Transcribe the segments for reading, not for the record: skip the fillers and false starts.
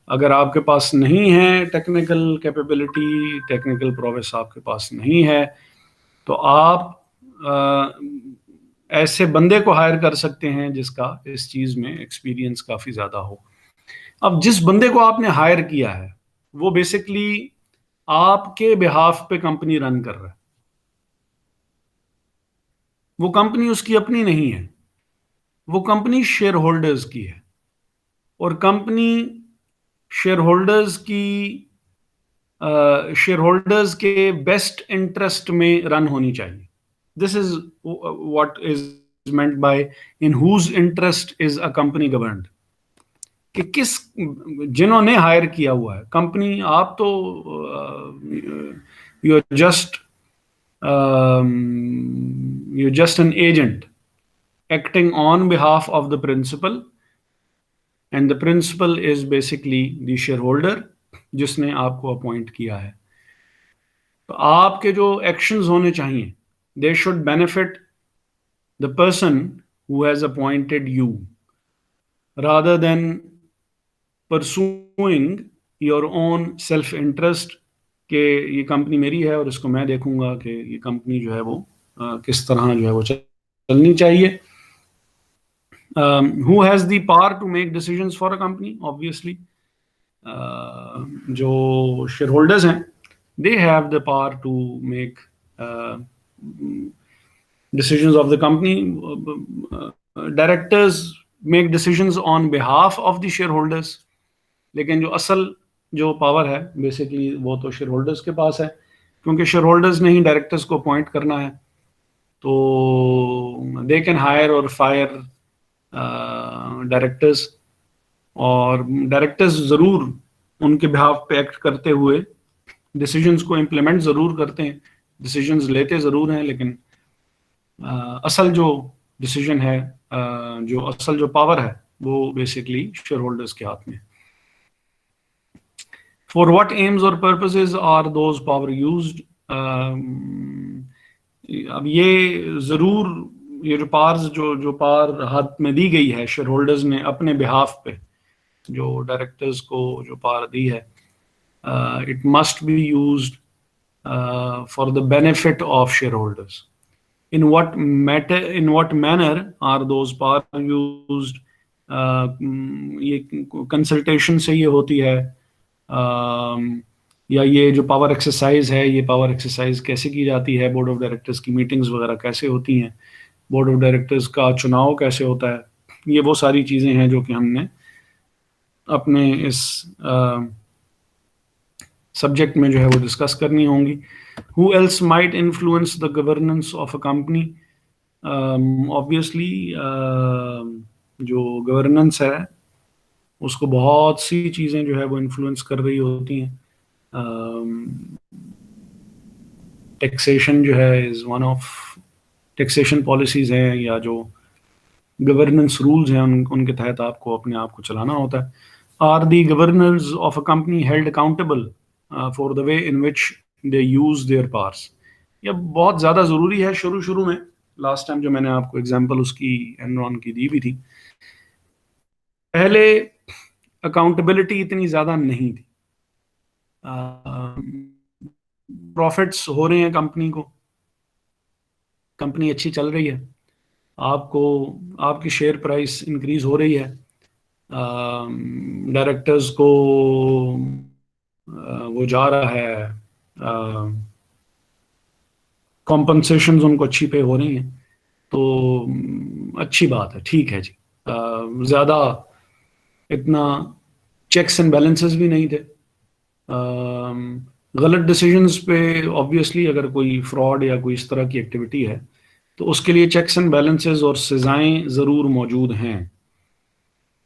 अगर आपके पास नहीं है टेक्निकल कैपेबिलिटी, टेक्निकल प्रोवेस आपके पास नहीं है, तो आप ऐसे बंदे को हायर कर सकते हैं जिसका इस चीज़ में एक्सपीरियंस काफ़ी ज़्यादा हो। अब जिस बंदे को आपने हायर किया है वो बेसिकली आपके बिहाफ पे कंपनी रन कर रहा है। वो कंपनी उसकी अपनी नहीं है, वो कंपनी शेयर होल्डर्स की है, और कंपनी शेयर होल्डर्स की शेयर होल्डर्स के बेस्ट इंटरेस्ट में रन होनी चाहिए। This is what is meant by in whose interest is a company governed, कि किस जिन्होंने हायर किया हुआ है कंपनी। आप तो you are just you just an agent acting on behalf of the principal, and the principal is basically the shareholder जिसने आपको अपॉइंट किया है। तो आपके जो एक्शंस होने चाहिए, they should benefit the person who has appointed you, rather than pursuing your own self interest कि ये कंपनी मेरी है और इसको मैं देखूंगा कि ये कंपनी जो है वो किस तरह जो है वो चलनी चाहिए। Who has the power to make decisions for a company? Obviously, जो shareholders हैं, they have the power to make decisions of the company. Directors make decisions on behalf of the shareholders, लेकिन जो असल जो पावर है basically वो तो share holders के पास है, क्योंकि शेयर होल्डर्स ने ही डायरेक्टर्स को अपॉइंट करना है। तो दे कैन हायर और फायर डायरेक्टर्स, और डायरेक्टर्स ज़रूर उनके बिहाफ पे एक्ट करते हुए डिसीजंस को इम्प्लीमेंट ज़रूर करते हैं, डिसीजंस लेते ज़रूर हैं, लेकिन असल जो डिसीजन है, जो असल जो पावर है वो बेसिकली शेयर होल्डर्स के हाथ में। फॉर व्हाट एम्स और purposes are those power used? अब ये ज़रूर ये जो पावर हाथ में दी गई है शेयर होल्डर्स ने अपने बिहाफ पे, जो डायरेक्टर्स को जो पावर दी है, it must be used for the benefit of share holders. In what manner are those power used? ये कंसल्टेशन से ये होती है, या ये जो पावर एक्सरसाइज है, ये पावर एक्सरसाइज कैसे की जाती है, बोर्ड ऑफ डायरेक्टर्स की मीटिंग्स वगैरह कैसे होती हैं, बोर्ड ऑफ डायरेक्टर्स का चुनाव कैसे होता है, ये वो सारी चीज़ें हैं जो कि हमने अपने इस सब्जेक्ट में जो है वो डिस्कस करनी होंगी। Who else might influence the governance of a company? Obviously जो गवर्नेंस है उसको बहुत सी चीज़ें जो है वो इन्फ्लुएंस कर रही होती हैं। टैक्सेशन जो है is one of taxation policies हैं, या जो गवर्नेंस रूल्स हैं उनके तहत आपको अपने आप को चलाना होता है। Are the governors of a company held accountable for the way in which they use their powers? यह बहुत ज़्यादा ज़रूरी है। शुरू में लास्ट टाइम जो मैंने आपको एग्जांपल उसकी एनरॉन की दी भी थी, पहले अकाउंटेबिलिटी इतनी ज़्यादा नहीं थी। प्रॉफिट्स हो रहे हैं कंपनी को, कंपनी अच्छी चल रही है, आपको आपकी शेयर प्राइस इंक्रीज हो रही है, डायरेक्टर्स को वो जा रहा है, कॉम्पनसेशन उनको अच्छी पे हो रही हैं, तो अच्छी बात है, ठीक है जी। ज़्यादा इतना चेक्स एंड बैलेंसेस भी नहीं थे। गलत डिसीजंस पे ऑब्वियसली अगर कोई फ्रॉड या कोई इस तरह की एक्टिविटी है तो उसके लिए चेक्स एंड बैलेंसेस और सजाएं ज़रूर मौजूद हैं,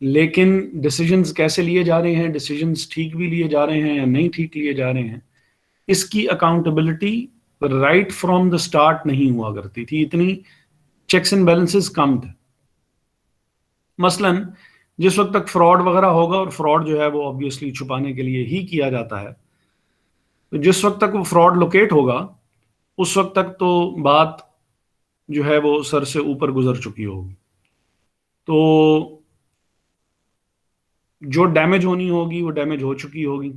लेकिन डिसीजंस कैसे लिए जा रहे हैं, डिसीजंस ठीक भी लिए जा रहे हैं या नहीं ठीक लिए जा रहे हैं, इसकी accountability right from the start नहीं हुआ करती थी, इतनी चेक्स एंड बैलेंसेस कम थे। मसलन जिस वक्त तक फ्रॉड वगैरह होगा, और फ्रॉड जो है वो ऑब्वियसली छुपाने के लिए ही किया जाता है, तो जिस वक्त तक वो फ्रॉड लोकेट होगा उस वक्त तक तो बात जो है वो सर से ऊपर गुजर चुकी होगी। तो जो डैमेज होनी होगी वो डैमेज हो चुकी होगी।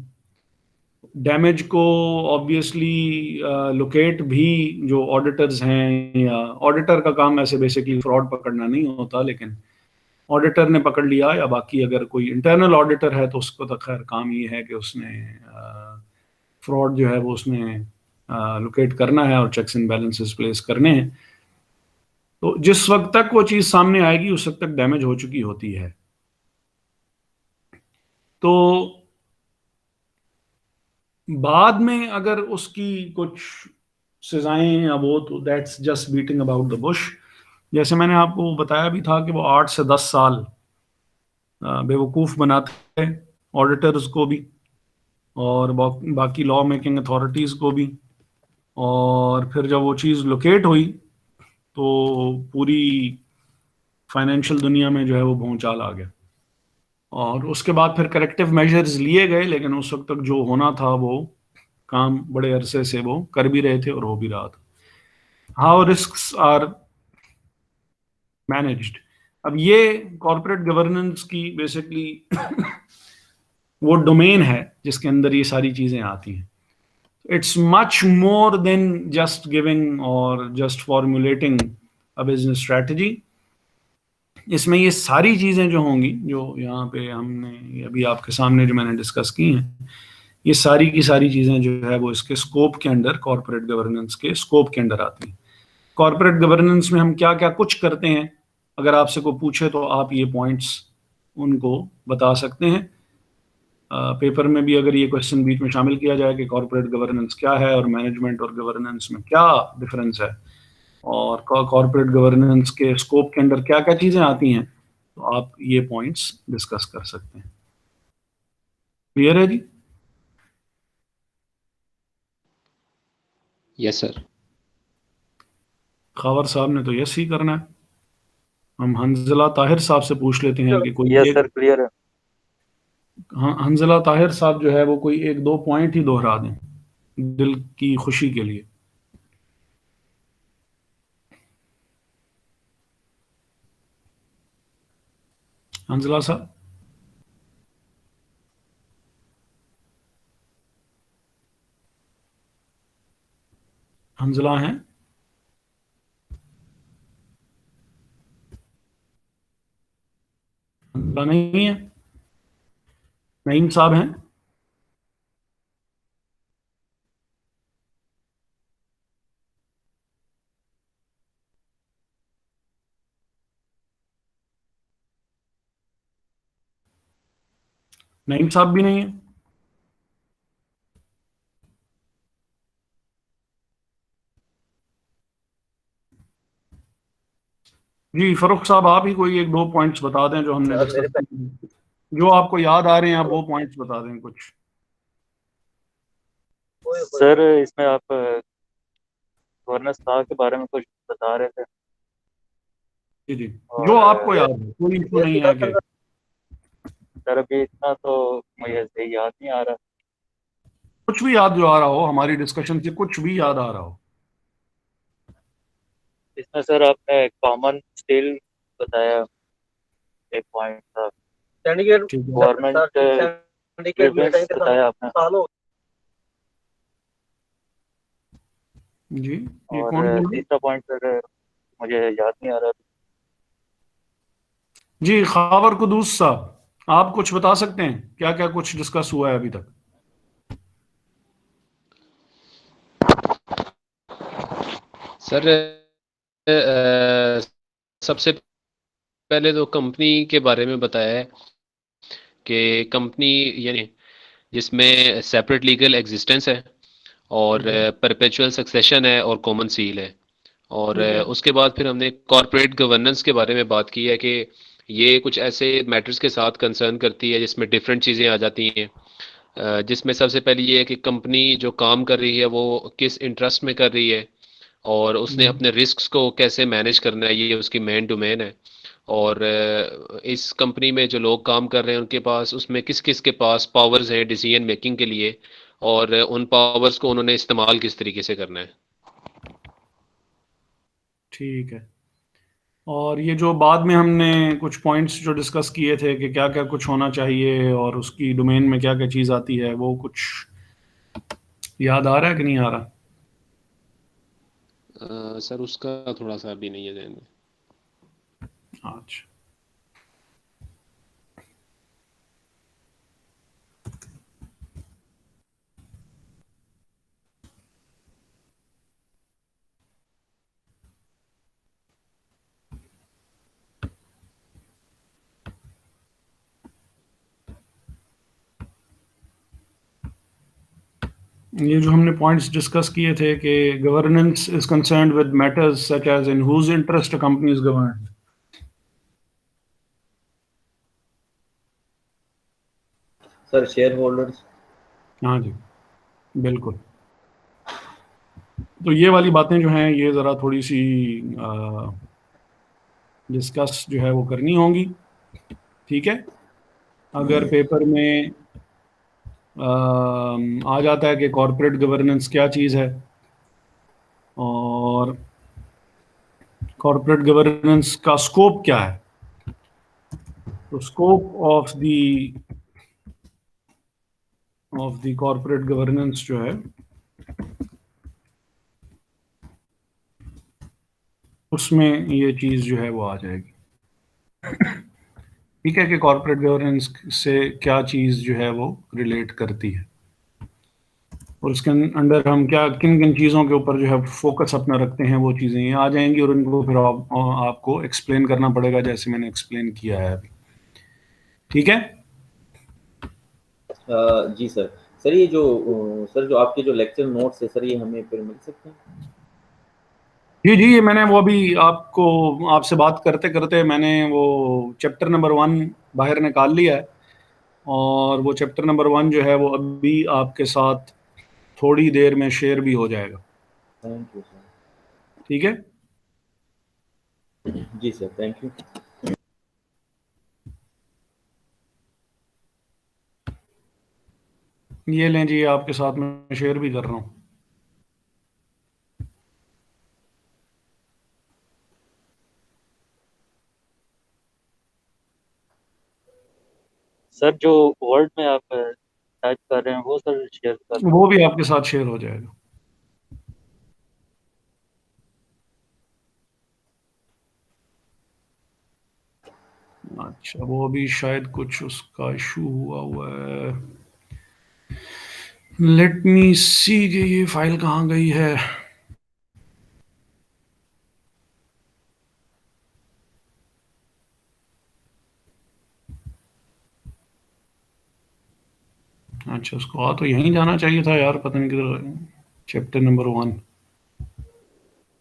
डैमेज को ऑब्वियसली लोकेट भी जो ऑडिटर्स हैं, या ऑडिटर का काम ऐसे बेसिकली फ्रॉड पकड़ना नहीं होता, लेकिन ऑडिटर ने पकड़ लिया, या बाकी अगर कोई इंटरनल ऑडिटर है तो उसको तो खैर काम ये है कि उसने फ्रॉड जो है वो उसने लोकेट करना है और चेक्स एंड बैलेंसेस प्लेस करने हैं। तो जिस वक्त तक वो चीज़ सामने आएगी उस वक्त तक डैमेज हो चुकी होती है। तो बाद में अगर उसकी कुछ सजाएं या वो, तो that's just beating about the Bush. जैसे मैंने आपको बताया भी था कि वो 8 से 10 साल बेवकूफ़ बनाते हैं ऑडिटर्स को भी, और बाकी लॉ मेकिंग अथॉरिटीज़ को भी। और फिर जब वो चीज़ लोकेट हुई तो पूरी फाइनेंशियल दुनिया में जो है वो भूचाल आ गया, और उसके बाद फिर करेक्टिव मेजर्स लिए गए, लेकिन उस वक्त तक जो होना था वो काम बड़े अरसे से वो कर भी रहे थे और हो भी रहा था। हाउ रिस्क्स आर मैनेज्ड, अब ये कॉरपोरेट गवर्नेंस की बेसिकली वो डोमेन है जिसके अंदर ये सारी चीजें आती हैं। It's much more than just giving और just formulating a business strategy. इसमें ये सारी चीजें जो होंगी, जो यहाँ पे हमने अभी आपके सामने जो मैंने डिस्कस की हैं, ये सारी की सारी चीजें जो है वो इसके स्कोप के अंडर, कॉरपोरेट गवर्नेंस के स्कोप के अंडर आती हैं। कॉरपोरेट गवर्नेंस में हम क्या क्या कुछ करते हैं, अगर आपसे कोई पूछे तो आप ये पॉइंट्स उनको बता सकते हैं। पेपर में भी अगर ये क्वेश्चन बीच में शामिल किया जाए कि कॉरपोरेट गवर्नेंस क्या है और मैनेजमेंट और गवर्नेंस में क्या डिफरेंस है, और कॉरपोरेट गवर्नेंस के स्कोप के अंदर क्या क्या चीज़ें आती हैं, तो आप ये पॉइंट्स डिस्कस कर सकते हैं। क्लियर है जी? Yes sir. खावर साहब ने तो यस ही करना है। हम हंजला ताहिर साहब से पूछ लेते हैं कि कोई यस एक, सर, क्लियर है। हाँ, हंजला ताहिर साहब जो है वो कोई एक दो पॉइंट ही दोहरा दें दिल की खुशी के लिए। हंजला साहब, हंजला हैं? हंजला नहीं है? नईम साहब हैं? नईम साहब भी नहीं है? जी फरुख साहब, आप ही कोई एक दो पॉइंट्स बता दें जो हमने सर मेरे डिस्कस पे किए, जो आपको याद आ रहे हैं, आप वो पॉइंट्स बता दें कुछ। सर इसमें आप गवर्नेंस लॉ के बारे में कुछ बता रहे थे, जी जी, जो और आपको याद है, कोई इशू नहीं है कि सर अभी इतना तो मुझे सही याद नहीं आ रहा। कुछ भी याद जो आ रहा हो, हमारी डिस्कशन से कुछ भी याद आ रहा हो। इसमें सर आपने कॉमन स्टील बताया, एक पॉइंट था। सिंडिकेट ठीक है गवर्नमेंट सिंडिकेट मीटिंग के बताया आपने, साल हो। जी, ये और कौन बोल रहे हैं? तीसरा पॉइंट सर मुझे याद नहीं आ रहा। जी खावर कुदूस साहब, आप कुछ बता सकते हैं क्या क्या कुछ डिस्कस हुआ है अभी तक? सर सबसे पहले तो कंपनी के बारे में बताया है कि कंपनी यानी जिसमें सेपरेट लीगल एग्जिस्टेंस है, और ठीक है। परपेचुअल सक्सेशन है, और कॉमन सील है। और ठीक है। उसके बाद फिर हमने कॉरपोरेट गवर्नेंस के बारे में बात की है कि ये कुछ ऐसे मैटर्स के साथ कंसर्न करती है जिसमें डिफरेंट चीज़ें आ जाती हैं। जिसमें सबसे पहले ये है कि कंपनी जो काम कर रही है वो किस इंटरेस्ट में कर रही है, और उसने हम्म, अपने रिस्क्स को कैसे मैनेज करना है, ये उसकी मेन डोमेन है। और इस कंपनी में जो लोग काम कर रहे हैं उनके पास, उसमें किस किस के पास पावर्स हैं डिसीजन मेकिंग के लिए, और उन पावर्स को उन्होंने इस्तेमाल किस तरीके से करना है। ठीक है। और ये जो बाद में हमने कुछ पॉइंट्स जो डिस्कस किए थे कि क्या क्या कुछ होना चाहिए और उसकी डोमेन में क्या क्या चीज़ आती है, वो कुछ याद आ रहा है कि नहीं आ रहा? सर उसका थोड़ा सा अभी नहीं है ध्यान में। अच्छा, ये जो हमने पॉइंट्स डिस्कस किए थे कि governance is concerned with matters such as in whose interest company is governed. Sir share holders. हाँ जी, बिल्कुल। तो ये वाली बातें जो हैं ये ज़रा थोड़ी सी डिस्कस जो है वो करनी होंगी, ठीक है। अगर पेपर में आ जाता है कि कॉरपोरेट गवर्नेंस क्या चीज़ है और कॉरपोरेट गवर्नेंस का स्कोप क्या है, तो scope of the corporate governance जो है उसमें ये चीज़ जो है वो आ जाएगी, ठीक है, कि कॉरपोरेट गवर्नेंस से क्या चीज़ जो है वो रिलेट करती है और उसके अंडर हम क्या किन किन चीज़ों के ऊपर जो है फोकस अपना रखते हैं, वो चीज़ें ये आ जाएंगी और इनको फिर आपको एक्सप्लेन करना पड़ेगा जैसे मैंने एक्सप्लेन किया है अभी, ठीक है। जी सर। सर ये जो सर जो आपके जो लेक्चर नोट्स है सर, ये हमें फिर मिल सकते हैं? जी जी, ये मैंने वो अभी आपको आपसे बात करते करते मैंने वो चैप्टर नंबर 1 बाहर निकाल लिया है और वो चैप्टर नंबर 1 जो है वो अभी आपके साथ थोड़ी देर में शेयर भी हो जाएगा, थैंक यू सर। ठीक है। जी सर, थैंक यू। ये लें जी, आपके साथ में शेयर भी कर रहा हूँ। सर जो वर्ड में आप टाइप कर रहे हैं वो सर शेयर कर। वो भी आपके साथ शेयर हो जाएगा। अच्छा, वो अभी शायद कुछ उसका इशू हुआ है। लेट मी सी कि ये फाइल कहाँ गई है। अच्छा, उसको तो यहीं जाना चाहिए था यार, पता नहीं किधर। चैप्टर नंबर 1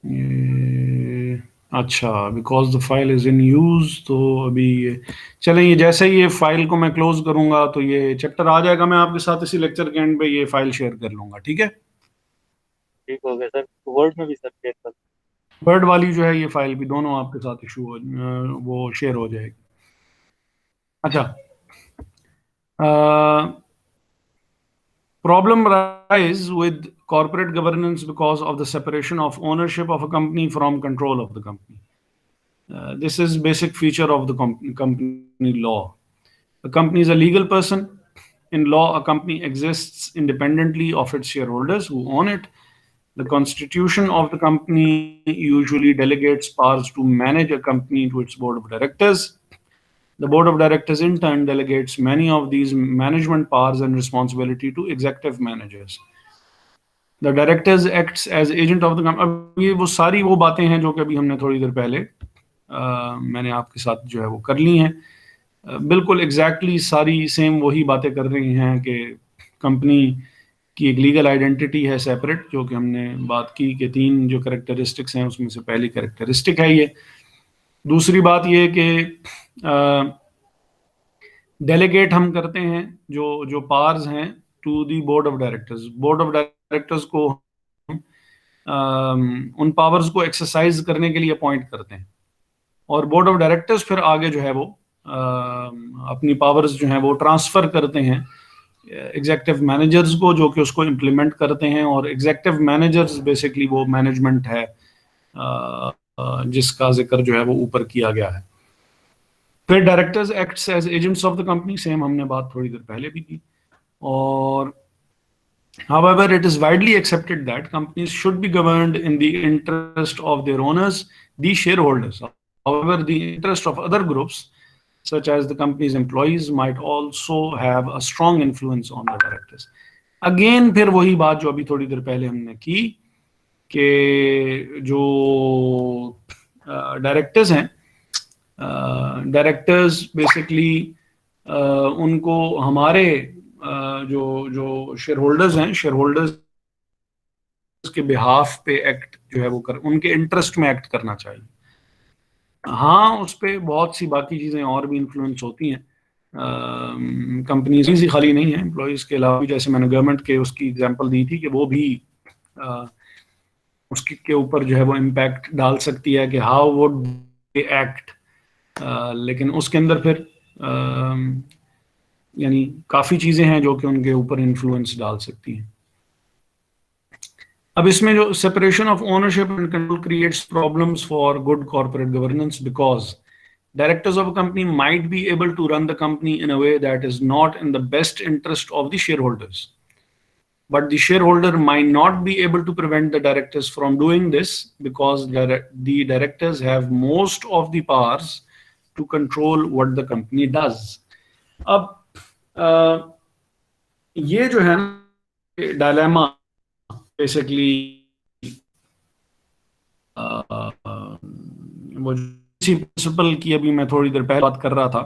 ये, अच्छा, because the file is in use, तो अभी ये चलें, ये जैसे ही ये फाइल को मैं क्लोज करूंगा तो ये चैप्टर आ जाएगा, मैं आपके साथ इसी लेक्चर के एंड पे ये फाइल शेयर कर लूंगा, ठीक है। ठीक हो गया सर, वर्ड में भी सर शेयर कर। वर्ड वाली जो है ये फाइल भी दोनों आपके साथ वो शेयर हो जाएगी। अच्छा, problem rise with corporate governance because of the separation of ownership of a company from control of the company. This is basic feature of the company law. A company is a legal person. In law, a company exists independently of its shareholders who own it. The constitution of the company usually delegates powers to manage a company to its board of directors. The board of directors in turn delegates many of these management powers and responsibility to executive managers. The directors acts as agent of the company. अब ये वो सारी वो बातें हैं जो कि अभी हमने थोड़ी देर पहले मैंने आपके साथ जो है वो कर ली हैं। बिल्कुल एग्जैक्टली सारी सेम वही बातें कर रही हैं कि कंपनी की एक लीगल आइडेंटिटी है सेपरेट, जो कि हमने बात की कि 3 जो कैरेक्टरिस्टिक्स हैं उसमें से पहली कैरेक्टरिस्टिक है ये। दूसरी बात ये कि डेलीगेट हम करते हैं जो जो पावर्स हैं to the board of directors. Board of directors को उन पावर्स को एक्सरसाइज करने के लिए अपॉइंट करते हैं और बोर्ड ऑफ डायरेक्टर्स फिर आगे जो है वो अपनी पावर्स जो है वो ट्रांसफर करते हैं एग्जेक्टिव मैनेजर्स को, जो कि उसको इम्प्लीमेंट करते हैं। और एग्जेक्टिव मैनेजर्स बेसिकली वो मैनेजमेंट है जिसका जिक्र जो है वो ऊपर किया गया है। फिर directors acts as agents of the company, same हमने बात थोड़ी देर पहले भी की। और however, it is widely accepted that companies should be governed in the interest of their owners, the shareholders. However, the interest of other groups, such as the company's employees, might also have a strong influence on the directors. Again, फिर वही बात जो अभी थोड़ी देर पहले हमने की कि जो डायरेक्टर्स हैं, डायरेक्टर्स बेसिकली उनको हमारे जो शेयर होल्डर्स हैं, शेयर होल्डर्स के बिहाफ पे एक्ट जो है वो उनके इंटरेस्ट में एक्ट करना चाहिए। हाँ, उस पर बहुत सी बाकी चीज़ें और भी इन्फ्लुएंस होती हैं। कंपनीज ही खाली नहीं है, एम्प्लॉयज़ के अलावा भी, जैसे मैंने गवर्नमेंट के उसकी एग्जांपल दी थी कि वो भी उसके के ऊपर जो है वो इम्पैक्ट डाल सकती है कि हाउ वुड दे एक्ट। लेकिन उसके अंदर फिर यानी काफ़ी चीज़ें हैं जो कि उनके ऊपर इन्फ्लुएंस डाल सकती हैं। अब इसमें जो separation of ownership and control creates problems for good corporate governance, because directors of a company might be able to run the company in a way that is not in the best interest of the shareholders. But the shareholder might not be able to prevent the directors from doing this because the directors have most of the powers to control what the company does. अब ये जो है ना dilemma basically वो principal की अभी मैं थोड़ी देर पहले बात कर रहा था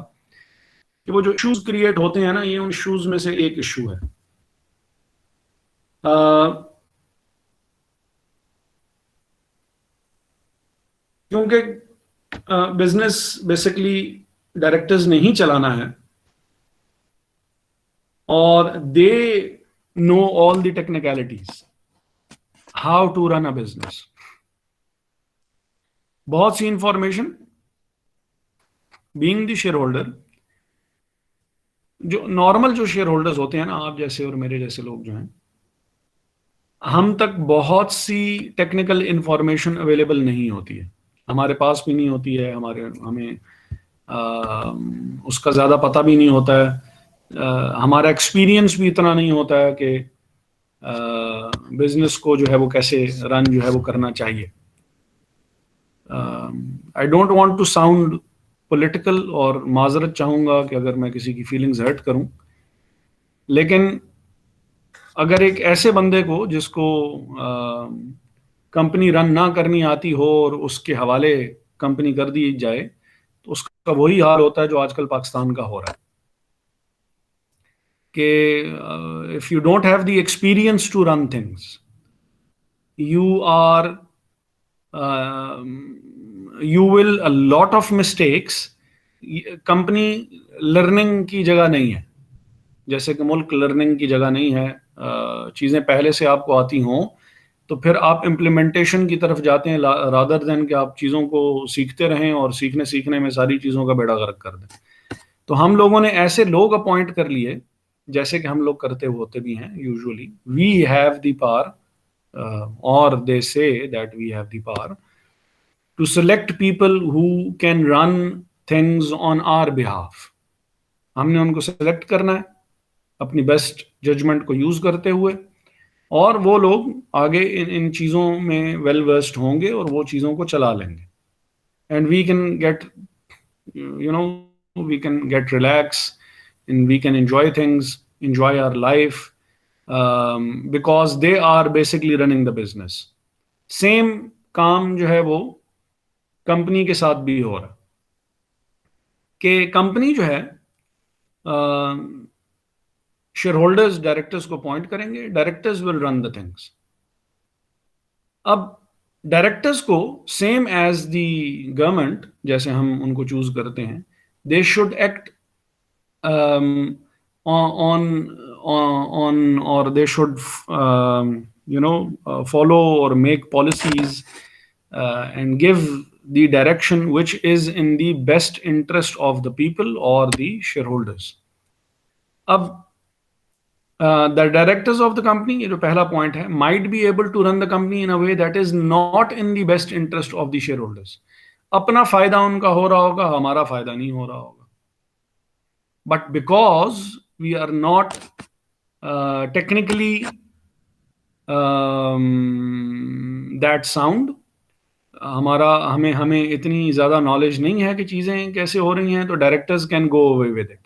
कि वो जो इश्यूज क्रिएट होते हैं ना, ये उन इश्यूज में से एक इश्यू है। क्योंकि बिजनेस बेसिकली डायरेक्टर्स ने ही चलाना है और they know all the technicalities how to run a business. बहुत सी information being the shareholder, जो नॉर्मल जो शेयर होल्डर्स होते हैं ना, आप जैसे और मेरे जैसे लोग जो हैं, हम तक बहुत सी टेक्निकल इंफॉर्मेशन अवेलेबल नहीं होती है, हमारे पास भी नहीं होती है, हमें उसका ज़्यादा पता भी नहीं होता है, हमारा एक्सपीरियंस भी इतना नहीं होता है कि बिजनेस को जो है वो कैसे रन जो है वो करना चाहिए। I don't want to sound political और माजरत चाहूँगा कि अगर मैं किसी की फीलिंग्स हर्ट करूँ, लेकिन अगर एक ऐसे बंदे को जिसको कंपनी रन ना करनी आती हो और उसके हवाले कंपनी कर दी जाए, तो उसका वही हाल होता है जो आजकल पाकिस्तान का हो रहा है कि if you don't have the experience to run things, you are you will a lot of mistakes। Company learning की जगह नहीं है, जैसे कि मुल्क लर्निंग की जगह नहीं है। चीज़ें पहले से आपको आती हों तो फिर आप इम्प्लीमेंटेशन की तरफ जाते हैं रादर देन कि आप चीज़ों को सीखते रहें और सीखने में सारी चीज़ों का बेड़ा गर्क कर दें। तो हम लोगों ने ऐसे लोग अपॉइंट कर लिए, जैसे कि हम लोग करते होते भी हैं usually, we have the power or they say that we have the power to select people who can run things on our behalf। हमने उनको सेलेक्ट करना है अपनी बेस्ट जजमेंट को यूज करते हुए, और वो लोग आगे इन चीज़ों में वेल वर्स्ड होंगे और वो चीज़ों को चला लेंगे। And we can get we can get relax and we can enjoy things, enjoy our life, because they are basically running the business। Same काम जो है वो कंपनी के साथ भी हो रहा है कि कंपनी जो है शेयर होल्डर्स डायरेक्टर्स को अपॉइंट करेंगे, directors will run the things. अब डायरेक्टर्स को सेम एज द गवर्नमेंट, जैसे हम उनको चूज करते हैं, they should act on or they should follow or make policies and give the direction which is in the best interest of the people or the shareholders। अब the directors of the company, ये जो पहला point है, might be able to run the company in a way that is not in the best interest of the share holders. अपना फायदा उनका हो रहा होगा, हमारा फायदा नहीं हो रहा होगा, but because we are not technically that sound, हमारा हमें हमें इतनी ज्यादा नॉलेज नहीं है कि चीजें कैसे हो रही हैं, तो directors can go away with it,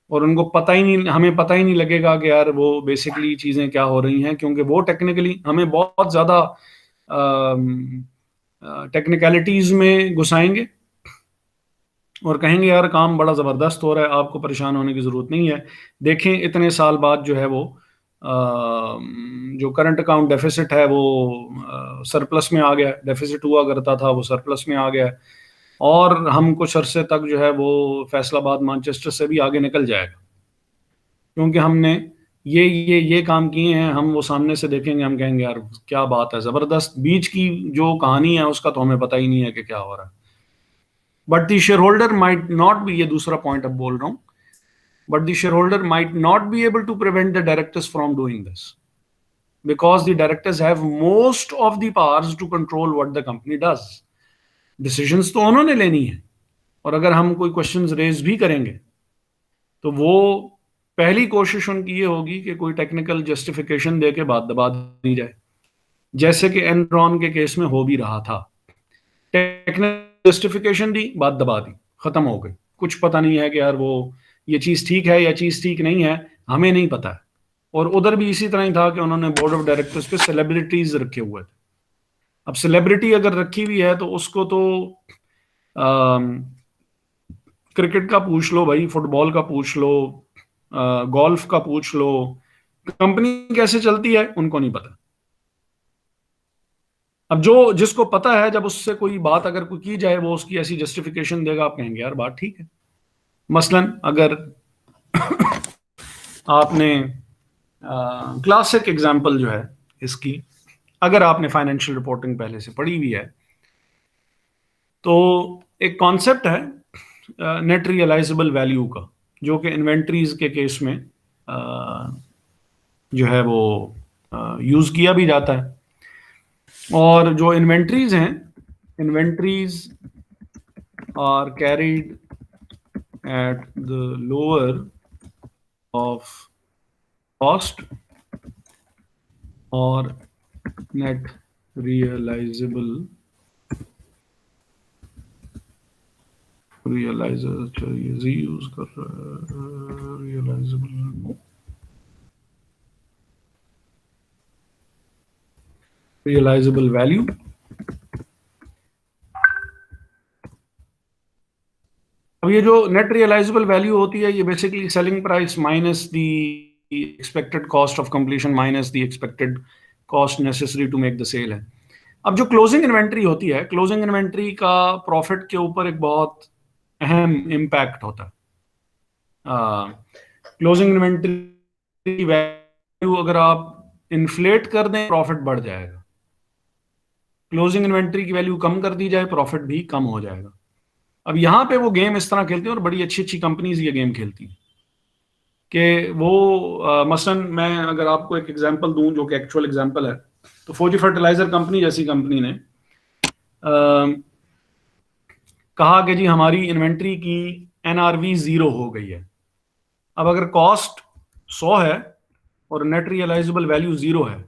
और उनको पता ही नहीं, हमें पता ही नहीं लगेगा कि यार वो बेसिकली चीजें क्या हो रही हैं, क्योंकि वो टेक्निकली हमें बहुत ज्यादा टेक्निकलिटीज में घुसाएंगे और कहेंगे यार काम बड़ा जबरदस्त हो रहा है, आपको परेशान होने की जरूरत नहीं है। देखें इतने साल बाद जो है वो जो करंट अकाउंट डेफिसिट है वो सरप्लस में आ गया, डेफिसिट हुआ करता था वो सरप्लस में आ गया है, और हम कुछ अरसे तक जो है वो फैसलाबाद मैनचेस्टर से भी आगे निकल जाएगा, क्योंकि हमने ये काम किए हैं। हम वो सामने से देखेंगे, हम कहेंगे यार क्या बात है, जबरदस्त, बीच की जो कहानी है उसका तो हमें पता ही नहीं है कि क्या हो रहा है। But the share holder might not be, ये दूसरा पॉइंट अब बोल रहा हूं, but the shareholder might not be able to prevent the directors from doing this because the directors have most of the powers to control what the company does। decisions तो उन्होंने लेनी है, और अगर हम कोई क्वेश्चंस रेज भी करेंगे तो वो पहली कोशिश उनकी ये होगी कि कोई टेक्निकल जस्टिफिकेशन दे के बात दबा दी जाए, जैसे कि एनरॉन के केस में हो भी रहा था। टेक्निकल जस्टिफिकेशन दी, बात दबा दी, खत्म हो गई, कुछ पता नहीं है कि यार वो ये चीज ठीक है या चीज ठीक नहीं है, हमें नहीं पता है। और उधर भी इसी तरह ही था कि उन्होंने बोर्ड ऑफ डायरेक्टर्स पे सेलिब्रिटीज रखे हुए थे। अब सेलिब्रिटी अगर रखी हुई है तो उसको तो क्रिकेट का पूछ लो भाई, फुटबॉल का पूछ लो, गोल्फ का पूछ लो, कंपनी कैसे चलती है उनको नहीं पता। अब जो जिसको पता है, जब उससे कोई बात अगर कोई की जाए, वो उसकी ऐसी जस्टिफिकेशन देगा, आप कहेंगे यार बात ठीक है। मसलन अगर आपने क्लासिक एग्जांपल जो है इसकी, अगर आपने फाइनेंशियल रिपोर्टिंग पहले से पढ़ी हुई है, तो एक कॉन्सेप्ट है नेट रियलाइजेबल वैल्यू का, जो कि इन्वेंट्रीज के केस में जो है वो यूज किया भी जाता है। और जो इन्वेंट्रीज हैं, inventories are carried at the lower of cost और नेट रियलाइजेबल अच्छा ये जी यूज कर रहा है, रियलाइजेबल वैल्यू। अब ये जो नेट रियलाइजेबल वैल्यू होती है, ये basically selling price minus the expected cost of completion minus the expected cost necessary to make the sale है। अब जो क्लोजिंग इन्वेंट्री होती है, क्लोजिंग इन्वेंट्री का प्रॉफिट के ऊपर एक बहुत अहम इम्पैक्ट होता है। क्लोजिंग इन्वेंट्री वैल्यू अगर आप इन्फ्लेट कर दें, प्रॉफिट बढ़ जाएगा। क्लोजिंग इन्वेंट्री की वैल्यू कम कर दी जाए, प्रॉफिट भी कम हो जाएगा। अब यहां पे वो गेम इस तरह खेलती हैं, और बड़ी अच्छी अच्छी कंपनीज ये गेम खेलती हैं कि वो मसलन मैं अगर आपको एक एग्जांपल दूं जो कि एक्चुअल एग्जांपल है, तो फौजी फर्टिलाइजर कंपनी जैसी कंपनी ने कहा कि जी हमारी इन्वेंट्री की एनआरवी 0 हो गई है। अब अगर कॉस्ट 100 है और नेट रियलाइजेबल वैल्यू 0 है,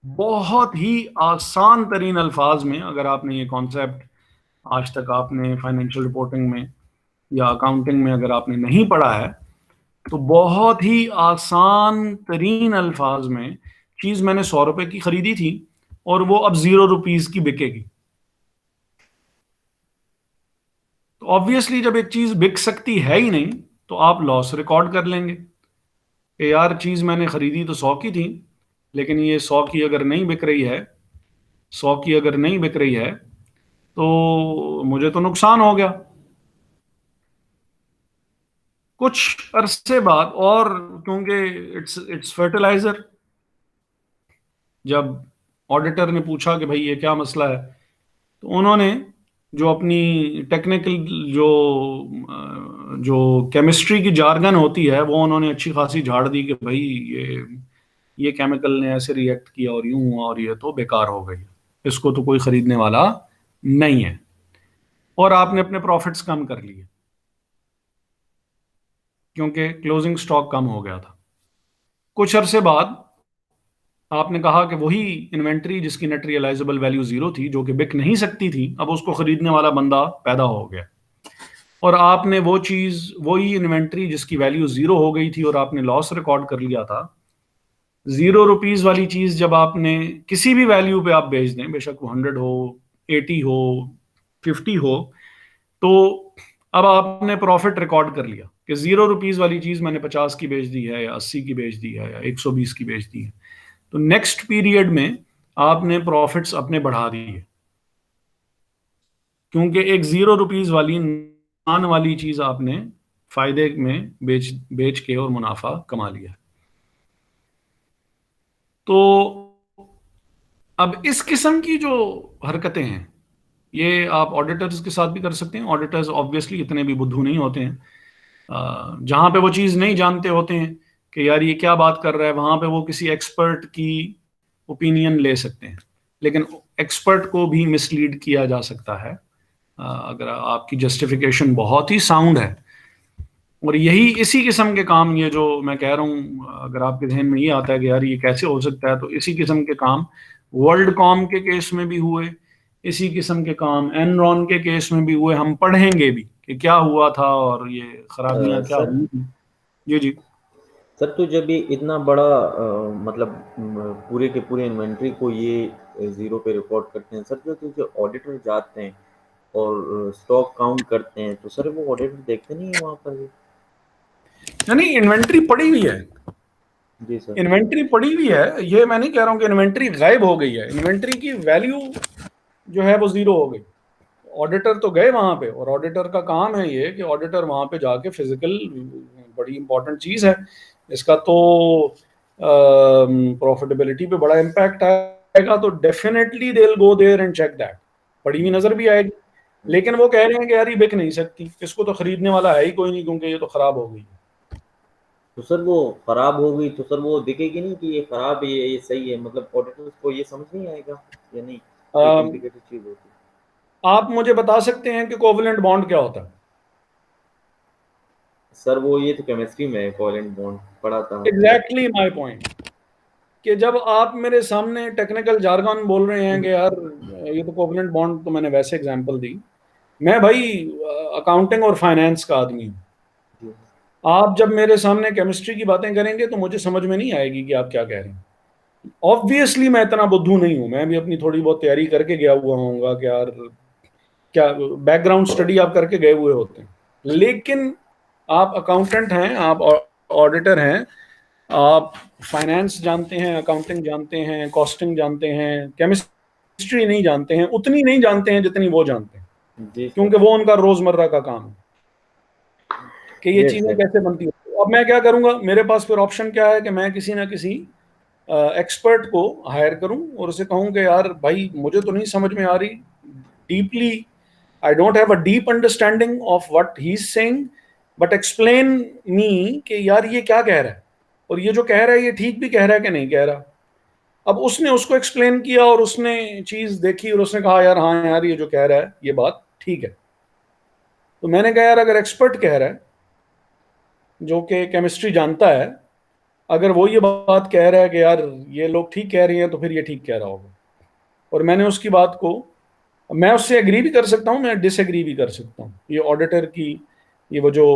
बहुत ही आसान तरीन अल्फाज में, अगर आपने ये कॉन्सेप्ट आज तक आपने फाइनेंशियल रिपोर्टिंग में या अकाउंटिंग में अगर आपने नहीं पढ़ा है, तो बहुत ही आसान तरीन अल्फाज में, चीज मैंने 100 रुपए की खरीदी थी और वो अब 0 रुपीज की बिकेगी, तो ऑब्वियसली जब एक चीज बिक सकती है ही नहीं, तो आप लॉस रिकॉर्ड कर लेंगे कि यार चीज मैंने खरीदी तो 100 की थी, लेकिन ये 100 की अगर नहीं बिक रही है, 100 की अगर नहीं बिक रही है, तो मुझे तो नुकसान हो गया। कुछ अरसे बाद, और क्योंकि इट्स फर्टिलाइजर, जब ऑडिटर ने पूछा कि भाई ये क्या मसला है, तो उन्होंने जो अपनी टेक्निकल जो जो केमिस्ट्री की जार्गन होती है वो उन्होंने अच्छी खासी झाड़ दी कि भाई ये केमिकल ने ऐसे रिएक्ट किया और यूं हुआ और ये तो बेकार हो गई, इसको तो कोई खरीदने वाला नहीं है, और आपने अपने प्रॉफिट्स कम कर लिए क्योंकि क्लोजिंग स्टॉक कम हो गया था। कुछ अरसे बाद आपने कहा कि वही इन्वेंट्री जिसकी नेट रियलाइजेबल वैल्यू 0 थी, जो कि बिक नहीं सकती थी, अब उसको खरीदने वाला बंदा पैदा हो गया, और आपने वो चीज, वही इन्वेंट्री जिसकी वैल्यू 0 हो गई थी और आपने लॉस रिकॉर्ड कर लिया था, 0 रुपीज वाली चीज जब आपने किसी भी वैल्यू पे आप बेच दें, बेशक वो 100 हो, 80 हो, 50 हो, तो अब आपने प्रॉफिट रिकॉर्ड कर लिया कि 0 रुपीज वाली चीज मैंने 50 की बेच दी है या 80 की बेच दी है या 120 की बेच दी है। तो नेक्स्ट पीरियड में आपने प्रॉफिट्स अपने बढ़ा दिए, क्योंकि एक 0 रुपीज वाली नुकसान वाली चीज आपने फायदे में बेच बेच के और मुनाफा कमा लिया। तो अब इस किस्म की जो हरकतें हैं ये आप ऑडिटर्स के साथ भी कर सकते हैं। ऑडिटर्स ऑब्वियसली इतने भी बुद्धू नहीं होते हैं, जहां पे वो चीज़ नहीं जानते होते हैं कि यार ये क्या बात कर रहा है, वहां पे वो किसी एक्सपर्ट की ओपिनियन ले सकते हैं, लेकिन एक्सपर्ट को भी मिसलीड किया जा सकता है अगर आपकी जस्टिफिकेशन बहुत ही साउंड है। और यही इसी किस्म के काम, ये जो मैं कह रहा हूँ, अगर आपके जहन में ये आता है कि यार ये कैसे हो सकता है, तो इसी किस्म के काम वर्ल्ड कॉम के केस में भी हुए, इसी किस्म के काम एनरॉन के केस में भी हुए। हम पढ़ेंगे भी कि क्या हुआ था और ये खराबियां क्या सर हुई थी। जी जी सर, तो जब ये इतना बड़ा मतलब पूरे के पूरे इन्वेंट्री को ये 0 पे रिकॉर्ड करते हैं सर, तो जो ऑडिटर जाते हैं और स्टॉक काउंट करते हैं, तो सर वो ऑडिटर देखते नहीं है वहां पर भी? यानी इन्वेंट्री पड़ी हुई है, जी सर। इन्वेंट्री पड़ी हुई है, ये मैं नहीं कह रहा हूँ कि इन्वेंट्री गायब हो गई है। इन्वेंट्री की वैल्यू जो है वो 0 हो गई। ऑडिटर तो गए वहां पे, और ऑडिटर का काम है ये कि ऑडिटर वहां पे जाके फिजिकल, बड़ी इंपॉर्टेंट चीज है, इसका तो प्रॉफिटेबिलिटी पे बड़ा इम्पैक्ट आएगा, तो definitely they will go there and check that, पड़ी हुई नजर भी आएगी। लेकिन वो कह रहे हैं कि यार ये बिक नहीं सकती, इसको तो खरीदने वाला है ही कोई नहीं क्योंकि ये तो खराब हो गई। तो सर वो खराब हो गई तो सर वो दिखेगी नहीं कि ये खराब है, ये सही है, मतलब ऑडिटर्स को ये समझ नहीं आएगा या नहीं? एक अम, कॉम्प्लिकेटेड चीज होती है। आप मुझे बता सकते हैं कि कोवेलेंट बॉन्ड क्या होता है? सर वो ये तो केमिस्ट्री में है, कोवेलेंट बॉन्ड पढ़ा था। एग्जैक्टली माय पॉइंट, कि जब आप मेरे सामने टेक्निकल जार्गन बोल रहे हैं कि यार ये तो कोवेलेंट बॉन्ड, तो मैंने वैसे एग्जांपल दी। मैं भाई अकाउंटिंग और फाइनेंस का आदमी हूँ, जी। आप जब मेरे सामने केमिस्ट्री की बातें करेंगे तो मुझे समझ में नहीं आएगी कि आप क्या कह रहे हैं। ऑब्वियसली मैं इतना बुद्धू नहीं हूं, मैं भी अपनी थोड़ी बहुत तैयारी करके गया हुआ होऊंगा कि यार क्या बैकग्राउंड स्टडी आप करके गए हुए होते हैं। लेकिन आप अकाउंटेंट हैं, आप ऑडिटर हैं, आप फाइनेंस जानते हैं, अकाउंटिंग जानते हैं, कॉस्टिंग जानते हैं, केमिस्ट्री नहीं जानते हैं, उतनी नहीं जानते हैं जितनी वो जानते हैं, जी सर। क्योंकि वो उनका रोजमर्रा का काम है कि ये ग्रेट चीजें सर। कैसे बनती है। अब मैं क्या करूंगा, मेरे पास फिर ऑप्शन क्या है कि मैं किसी ना किसी एक्सपर्ट को हायर करूं और उसे कहूं कि यार भाई मुझे तो नहीं समझ में आ रही deeply, I don't have a deep understanding of what he is saying, but explain me कि यार ये क्या कह रहा है, और ये जो कह रहा है ये ठीक भी कह रहा है कि नहीं कह रहा। अब उसने उसको एक्सप्लेन किया और उसने चीज देखी और उसने कहा यार हाँ यार ये जो कह रहा है ये बात ठीक है। तो मैंने कहा यार अगर एक्सपर्ट कह रहा है जो कि केमिस्ट्री जानता है, अगर वो ये बात कह रहा है कि यार ये लोग ठीक कह रही हैं, तो फिर ये ठीक कह रहा होगा। और मैंने उसकी बात को, मैं उससे एग्री भी कर सकता हूँ, मैं डिसएग्री भी कर सकता हूँ। ये ऑडिटर की ये वो जो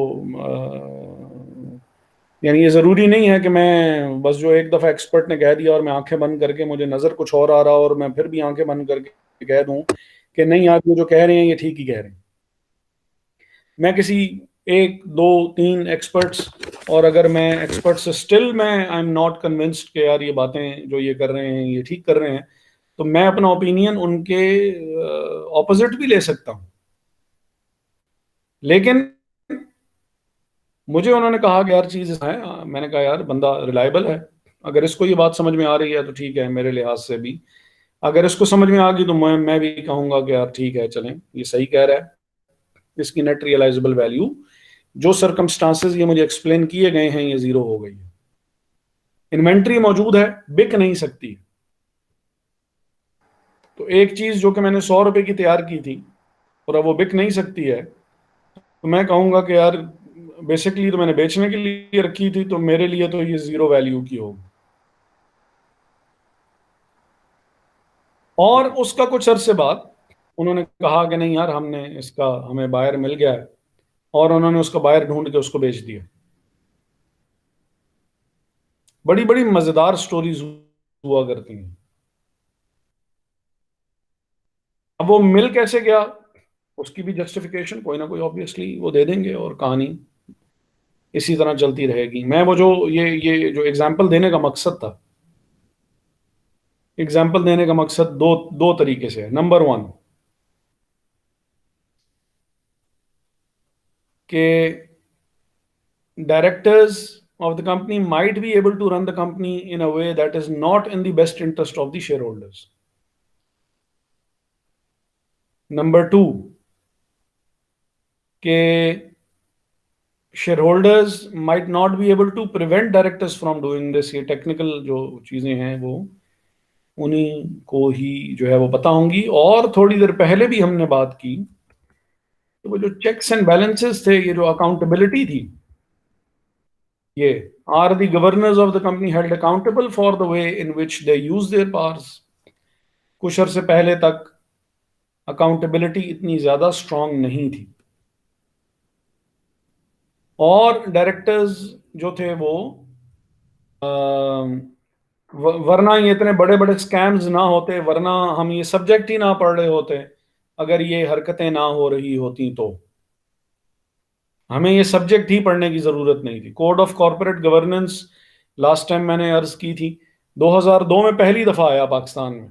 यानी ये ज़रूरी नहीं है कि मैं बस जो एक दफ़ा एक्सपर्ट ने कह दिया और मैं आंखें बंद करके, मुझे नज़र कुछ और आ रहा और मैं फिर भी आंखें बंद करके कह दूं कि नहीं यार ये जो कह रहे हैं ये ठीक ही कह रहे हैं। मैं किसी एक दो तीन एक्सपर्ट्स, और अगर मैं एक्सपर्ट से स्टिल मैं आई एम नॉट कन्विंस्ड कि यार ये बातें जो ये कर रहे हैं ये ठीक कर रहे हैं, तो मैं अपना ओपिनियन उनके ऑपोजिट भी ले सकता हूँ। लेकिन मुझे उन्होंने कहा कि यार चीज़ है, मैंने कहा यार बंदा रिलायबल है, अगर इसको ये बात समझ में आ रही है तो ठीक है मेरे लिहाज से भी, अगर इसको समझ में आ गई तो मैं भी कहूँगा कि यार ठीक है चलें ये सही कह रहा है, इसकी नेट रियलाइजेबल वैल्यू जो सर्कमस्टांसेस ये मुझे एक्सप्लेन किए गए हैं, ये जीरो हो गई है। इन्वेंट्री मौजूद है, बिक नहीं सकती। तो एक चीज जो कि मैंने 100 रुपए की तैयार की थी और अब वो बिक नहीं सकती है, तो मैं कहूंगा कि यार बेसिकली तो मैंने बेचने के लिए रखी थी, तो मेरे लिए तो ये जीरो वैल्यू की होगी। और उसका कुछ अरसे बाद उन्होंने कहा कि नहीं यार, हमें बायर मिल गया है, और उन्होंने उसका बायर ढूंढ के उसको बेच दिया। बड़ी बड़ी मजेदार स्टोरीज हुआ करती हैं। अब वो मिल कैसे गया, उसकी भी जस्टिफिकेशन कोई ना कोई ऑब्वियसली वो दे देंगे, और कहानी इसी तरह चलती रहेगी। मैं वो जो ये जो एग्जाम्पल देने का मकसद था, एग्जाम्पल देने का मकसद दो तरीके से है। नंबर वन, के directors of the company might be able to run the company in a way that is not in the best interest of the shareholders. Number two, के shareholders might not be able to prevent directors from doing this. ये technical जो चीजें हैं वो उन्हीं को ही जो है वो पता होंगी। और थोड़ी देर पहले भी हमने बात की, तो वो जो checks and balances थे, ये जो accountability थी, ये are the governors of the company held accountable for the way in which they use their powers? कुछ अर्से पहले तक अकाउंटेबिलिटी इतनी ज्यादा स्ट्रांग नहीं थी, और डायरेक्टर्स जो थे वो वरना ये इतने बड़े बड़े स्कैम्स ना होते, वरना हम ये सब्जेक्ट ही ना पढ़ रहे होते, अगर ये हरकतें ना हो रही होती तो हमें ये सब्जेक्ट ही पढ़ने की जरूरत नहीं थी। Code of corporate governance last time मैंने अर्ज की थी, 2002 में पहली दफा आया पाकिस्तान में,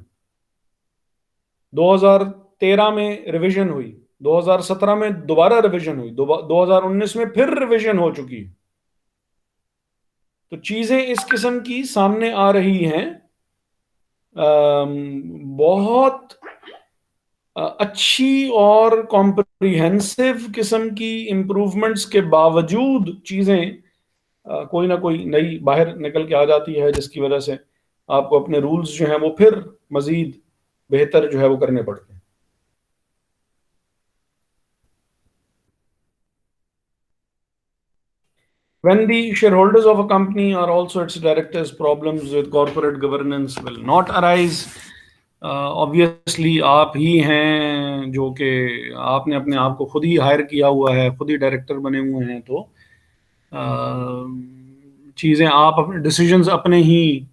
2013 में रिवीजन हुई, 2017 में दोबारा रिवीजन हुई, 2019 में फिर रिवीजन हो चुकी है। तो चीजें इस किस्म की सामने आ रही हैं। बहुत अच्छी और कॉम्प्रिहेंसिव किस्म की इंप्रूवमेंट्स के बावजूद चीजें कोई ना कोई नई बाहर निकल के आ जाती है, जिसकी वजह से आपको अपने रूल्स जो हैं वो फिर मजीद बेहतर जो है वो करने पड़ते हैं। When the shareholders of a company are also its directors, problems with corporate governance will not arise. Obviously आप ही हैं जो कि आपने अपने आप को खुद ही हायर किया हुआ है, खुद ही डायरेक्टर बने हुए हैं, तो चीज़ें आप अपने डिसीजंस अपने ही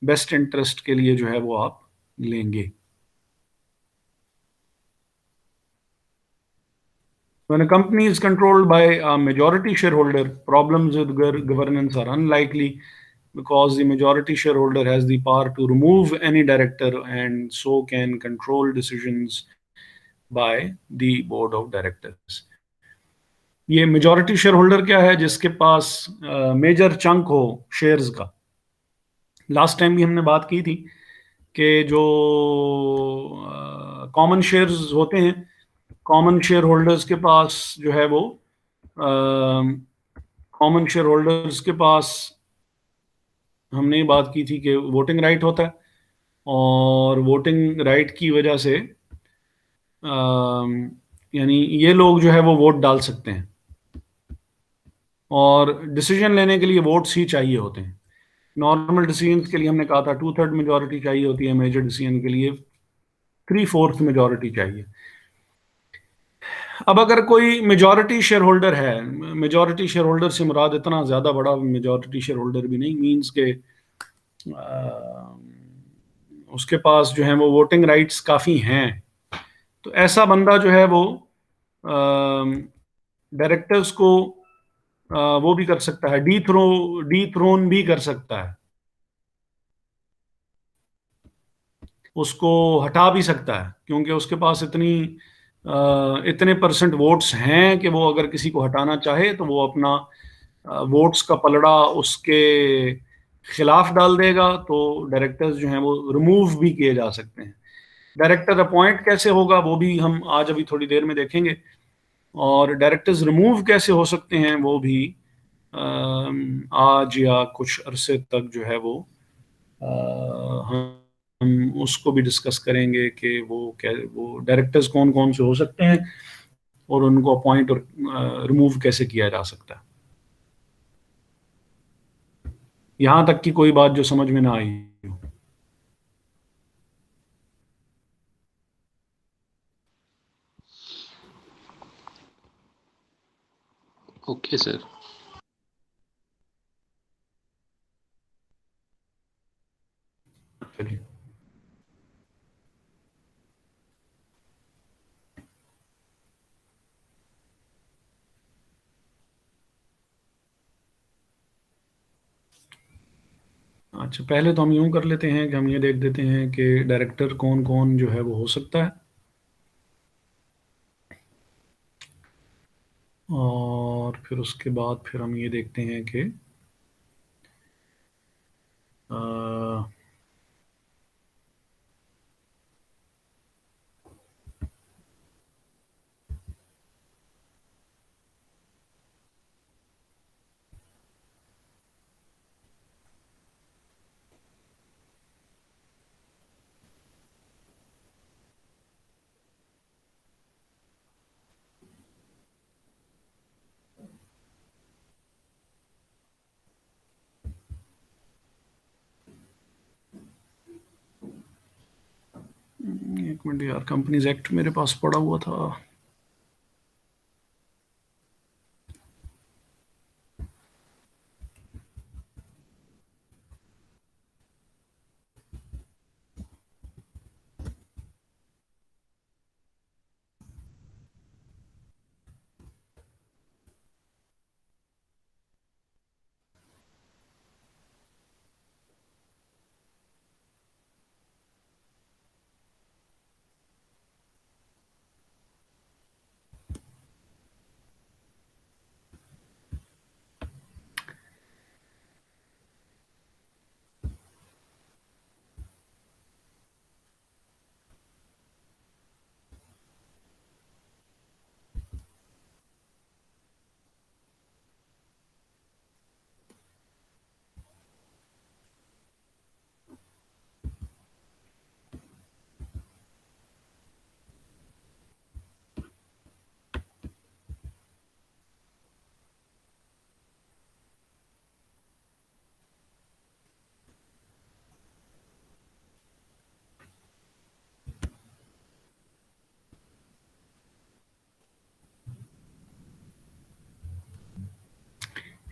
बेस्ट इंटरेस्ट के लिए जो है वो आप लेंगे। When a company is controlled by a majority shareholder, problems with governance are unlikely, because the majority shareholder has the power to remove any director and so can control decisions by the board of directors. ये majority shareholder क्या है? जिसके पास major chunk हो shares का। Last time भी हमने बात की थी कि जो कॉमन शेयर्स होते हैं, कॉमन शेयर होल्डर्स के पास जो है वो कॉमन शेयर होल्डर्स के पास हमने ये बात की थी कि वोटिंग राइट होता है, और वोटिंग राइट की वजह से यानी ये लोग जो है वो वोट डाल सकते हैं, और डिसीजन लेने के लिए वोट्स ही चाहिए होते हैं। नॉर्मल डिसीजन के लिए हमने कहा था 2/3 मेजॉरिटी चाहिए होती है, मेजर डिसीजन के लिए 3/4 मेजॉरिटी चाहिए। अब अगर कोई मेजॉरिटी शेयर होल्डर है, मेजॉरिटी शेयर होल्डर से मुराद इतना ज़्यादा बड़ा मेजॉरिटी शेयर होल्डर भी नहीं, मींस के उसके पास जो है वो वोटिंग राइट्स काफ़ी हैं, तो ऐसा बंदा जो है वो डायरेक्टर्स को वो भी कर सकता है, डी थ्रोन भी कर सकता है, उसको हटा भी सकता है, क्योंकि उसके पास इतने परसेंट वोट्स हैं कि वो अगर किसी को हटाना चाहे तो वो अपना वोट्स का पलड़ा उसके खिलाफ डाल देगा, तो डायरेक्टर्स जो हैं वो रिमूव भी किए जा सकते हैं। डायरेक्टर अपॉइंट कैसे होगा वो भी हम आज अभी थोड़ी देर में देखेंगे। और डायरेक्टर्स रिमूव कैसे हो सकते हैं वो भी आज या कुछ अरसे तक जो है वो हम उसको भी डिस्कस करेंगे कि वो डायरेक्टर्स कौन कौन से हो सकते हैं और उनको अपॉइंट और रिमूव कैसे किया जा सकता है। यहां तक की कोई बात जो समझ में ना आई हो। Okay sir. चलिए, अच्छा पहले तो हम यूं कर लेते हैं कि हम ये देख देते हैं कि डायरेक्टर कौन कौन जो है वो हो सकता है, और फिर उसके बाद फिर हम ये देखते हैं कि अ, 1 मिनट यार, कंपनीज एक्ट मेरे पास पड़ा हुआ था।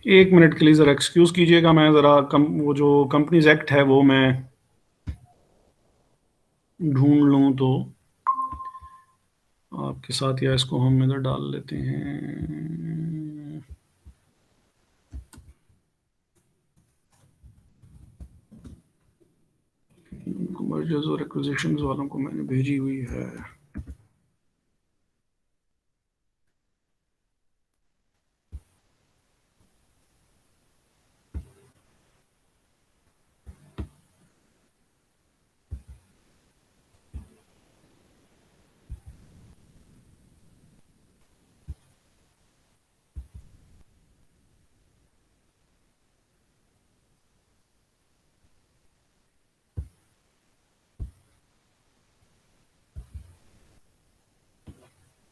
एक मिनट के लिए ज़रा एक्सक्यूज़ कीजिएगा, मैं ज़रा वो जो कंपनीज एक्ट है वो मैं ढूंढ लूँ तो आपके साथ, या इसको हम इधर डाल लेते हैं। मर्जर्स और एक्विजिशंस वालों को मैंने भेजी हुई है।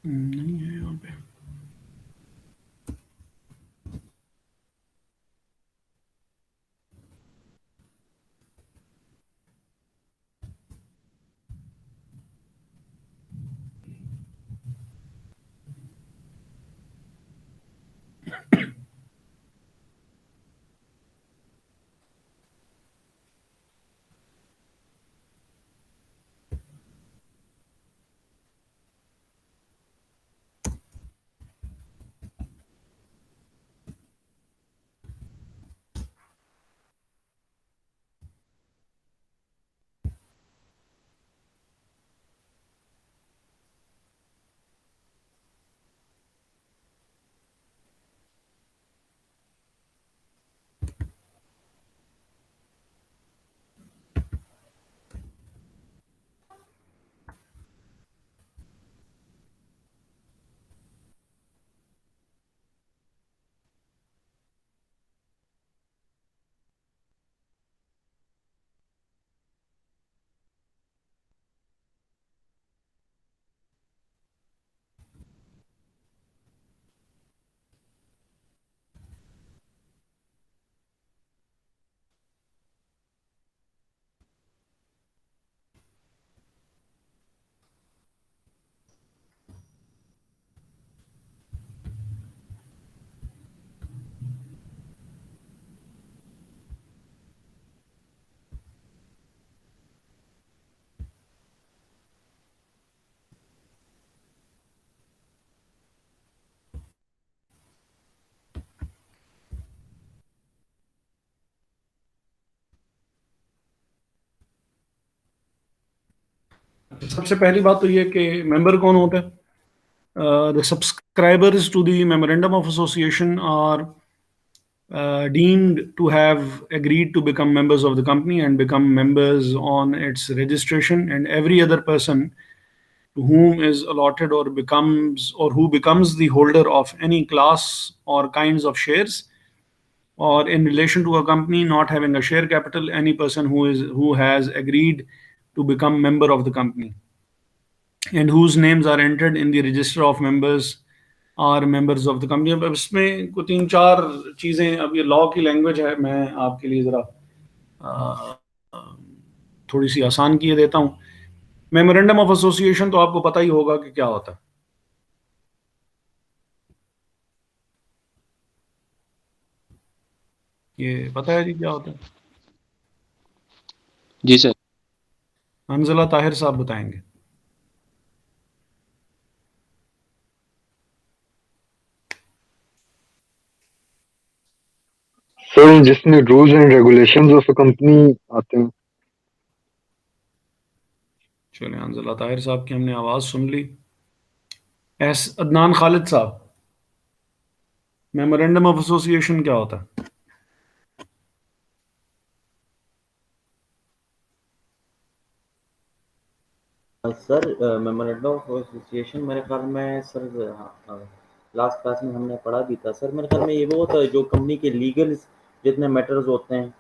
नहीं है यहाँ पे। सबसे पहली बात तो ये कि मेंबर कौन होता है. The subscribers to the memorandum of association are deemed to have agreed to become members of the company and become members on its registration, and every other person to whom is allotted or who becomes the holder of any class or kinds of shares, or in relation to a company not having a share capital, any person who has agreed to become member of the company and whose names are entered in the register of members are members of the company. अब इसमें कुछ 3-4 चीज़ें, अब ये law की language है, मैं आपके लिए ज़रा थोड़ी सी आसान किए देता हूँ. मेमोरेंडम ऑफ एसोसिएशन तो आपको पता ही होगा कि क्या होता है. ये पता है जी क्या होता है? जी सर. हंजला ताहिर साहब बताएंगे. सर जिसमें rules and regulations of a company आते हैं. चलिए, हंजला ताहिर साहब की हमने आवाज़ सुन ली. अदनान खालिद साहब, मेमोरेंडम ऑफ एसोसिएशन क्या होता है? सर मेमोरेंडम ऑफ एसोसिएशन मेरे ख्याल में सर लास्ट क्लास में हमने पढ़ा भी था सर. मेरे ख्याल में ये वो होता है जो कंपनी के लीगल जितने मैटर्स होते हैं,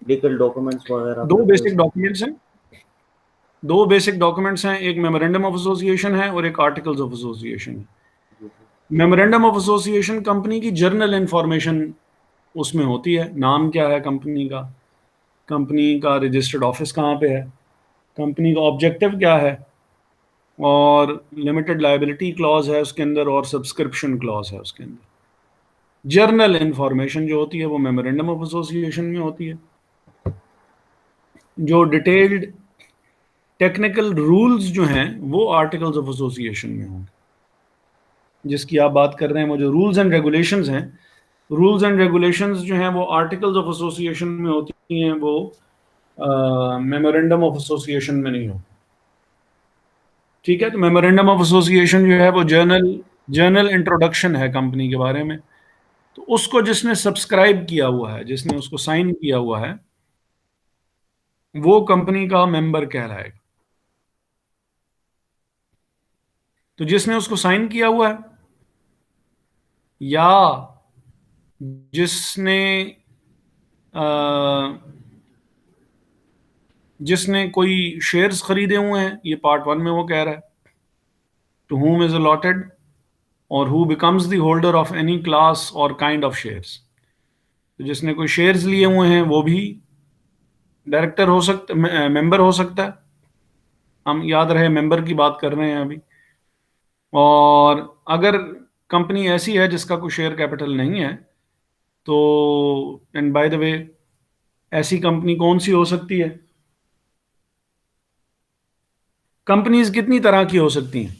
लीगल डॉक्यूमेंट्स वगैरह दो प्रिपेयर. बेसिक डॉक्यूमेंट्स हैं. एक मेमोरेंडम ऑफ एसोसिएशन है और एक आर्टिकल्स ऑफ एसोसिएशन है. मेमोरेंडम ऑफ एसोसिएशन कंपनी की जर्नल इंफॉर्मेशन उसमें होती है. नाम क्या है कंपनी का, कंपनी का रजिस्टर्ड ऑफिस कहाँ पे है, कंपनी का ऑब्जेक्टिव क्या है, और लिमिटेड लायबिलिटी क्लॉज है उसके अंदर, और सब्सक्रिप्शन क्लॉज है उसके अंदर. जर्नल इंफॉर्मेशन जो होती है वो मेमोरेंडम ऑफ एसोसिएशन में होती है. जो डिटेल्ड टेक्निकल रूल्स जो हैं वो आर्टिकल्स ऑफ एसोसिएशन में होंगे. जिसकी आप बात कर रहे हैं वो जो रूल्स एंड रेगुलेशंस हैं, रूल्स एंड रेगुलेशंस जो हैं वो आर्टिकल्स ऑफ एसोसिएशन में होती हैं, वो मेमोरेंडम ऑफ एसोसिएशन में नहीं हो. ठीक है. तो मेमोरेंडम ऑफ एसोसिएशन जो है वो जर्नल इंट्रोडक्शन है कंपनी के बारे में. तो उसको जिसने सब्सक्राइब किया हुआ है, जिसने उसको साइन किया हुआ है, वो कंपनी का मेंबर कहलाएगा. तो जिसने उसको साइन किया हुआ है, या जिसने जिसने कोई शेयर्स खरीदे हुए हैं, ये पार्ट 1 में वो कह रहा है, टू whom is allotted और who becomes the holder of any class or kind of shares. तो जिसने कोई शेयर्स लिए हुए हैं वो भी डायरेक्टर हो सकता, मेंबर हो सकता है. हम याद रहे मेंबर की बात कर रहे हैं अभी. और अगर कंपनी ऐसी है जिसका कोई शेयर कैपिटल नहीं है, तो एंड बाय द वे, ऐसी कंपनी कौन सी हो सकती है? कंपनीज कितनी तरह की हो सकती हैं?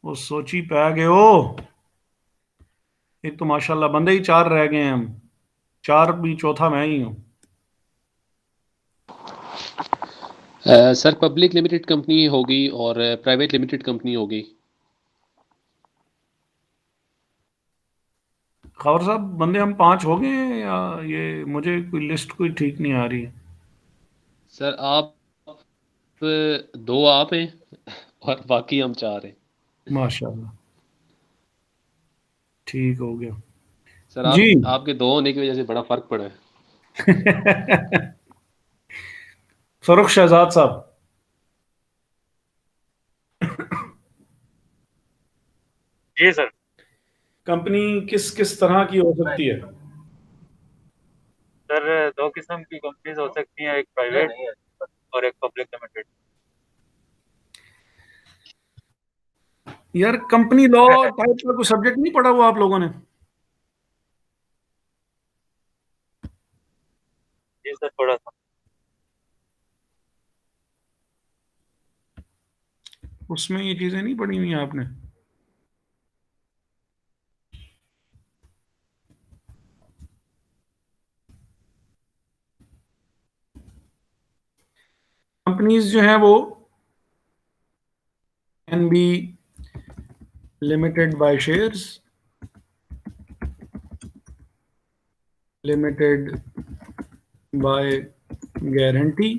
वो सोची पे गए हो. एक तो माशाल्लाह बंदे ही 4 रह गए हैं. हम 4 भी चौथा मैं ही हूँ. सर पब्लिक लिमिटेड कंपनी होगी और प्राइवेट लिमिटेड कंपनी होगी. खबर साहब, बंदे हम 5 हो गए हैं, या ये मुझे कोई लिस्ट कोई ठीक नहीं आ रही है. सर आप 2 आप हैं और बाकी हम 4 हैं. माशाल्लाह, ठीक हो गया सर जी. आपके 2 होने की वजह से बड़ा फर्क पड़ा है. फरुख शहजाद साहब, जी सर. कंपनी किस किस तरह की हो सकती है? सर 2 किस्म की कंपनीज हो सकती हैं, एक प्राइवेट और एक पब्लिक लिमिटेड. यार, कंपनी लॉ टाइप का कोई सब्जेक्ट नहीं पढ़ा हुआ आप लोगों ने? जी सर, थोड़ा सा. उसमें ये चीजें नहीं पढ़ी हुई हैं आपने? कंपनीज जो है वो can be limited by shares, limited by guarantee,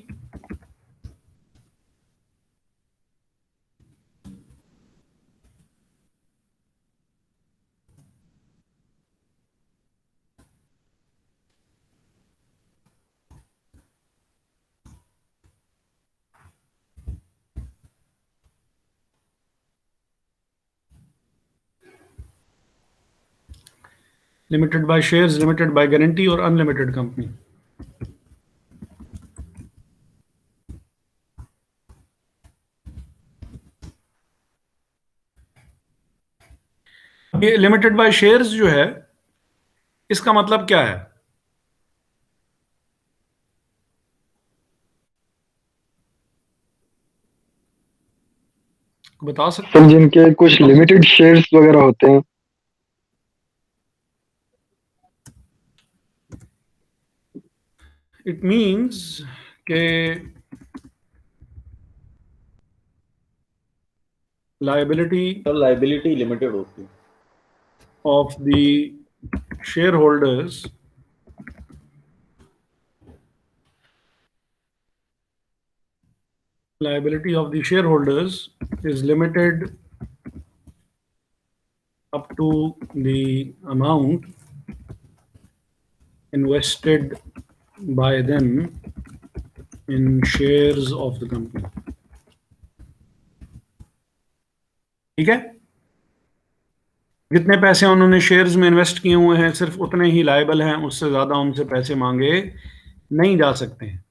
limited by shares, limited by guarantee और अनलिमिटेड कंपनी। ये लिमिटेड बाय शेयर्स जो है, इसका मतलब क्या है? बता सकते सर हैं? जिनके कुछ लिमिटेड शेयर्स वगैरह होते हैं। इट मीन्स के लाइबिलिटी लिमिटेड होती है। of the shareholders is limited up to the amount invested by them in shares of the company. ठीक है? जितने पैसे उन्होंने शेयर्स में इन्वेस्ट किए हुए हैं सिर्फ उतने ही लायबल हैं, उससे ज़्यादा उनसे पैसे मांगे नहीं जा सकते हैं।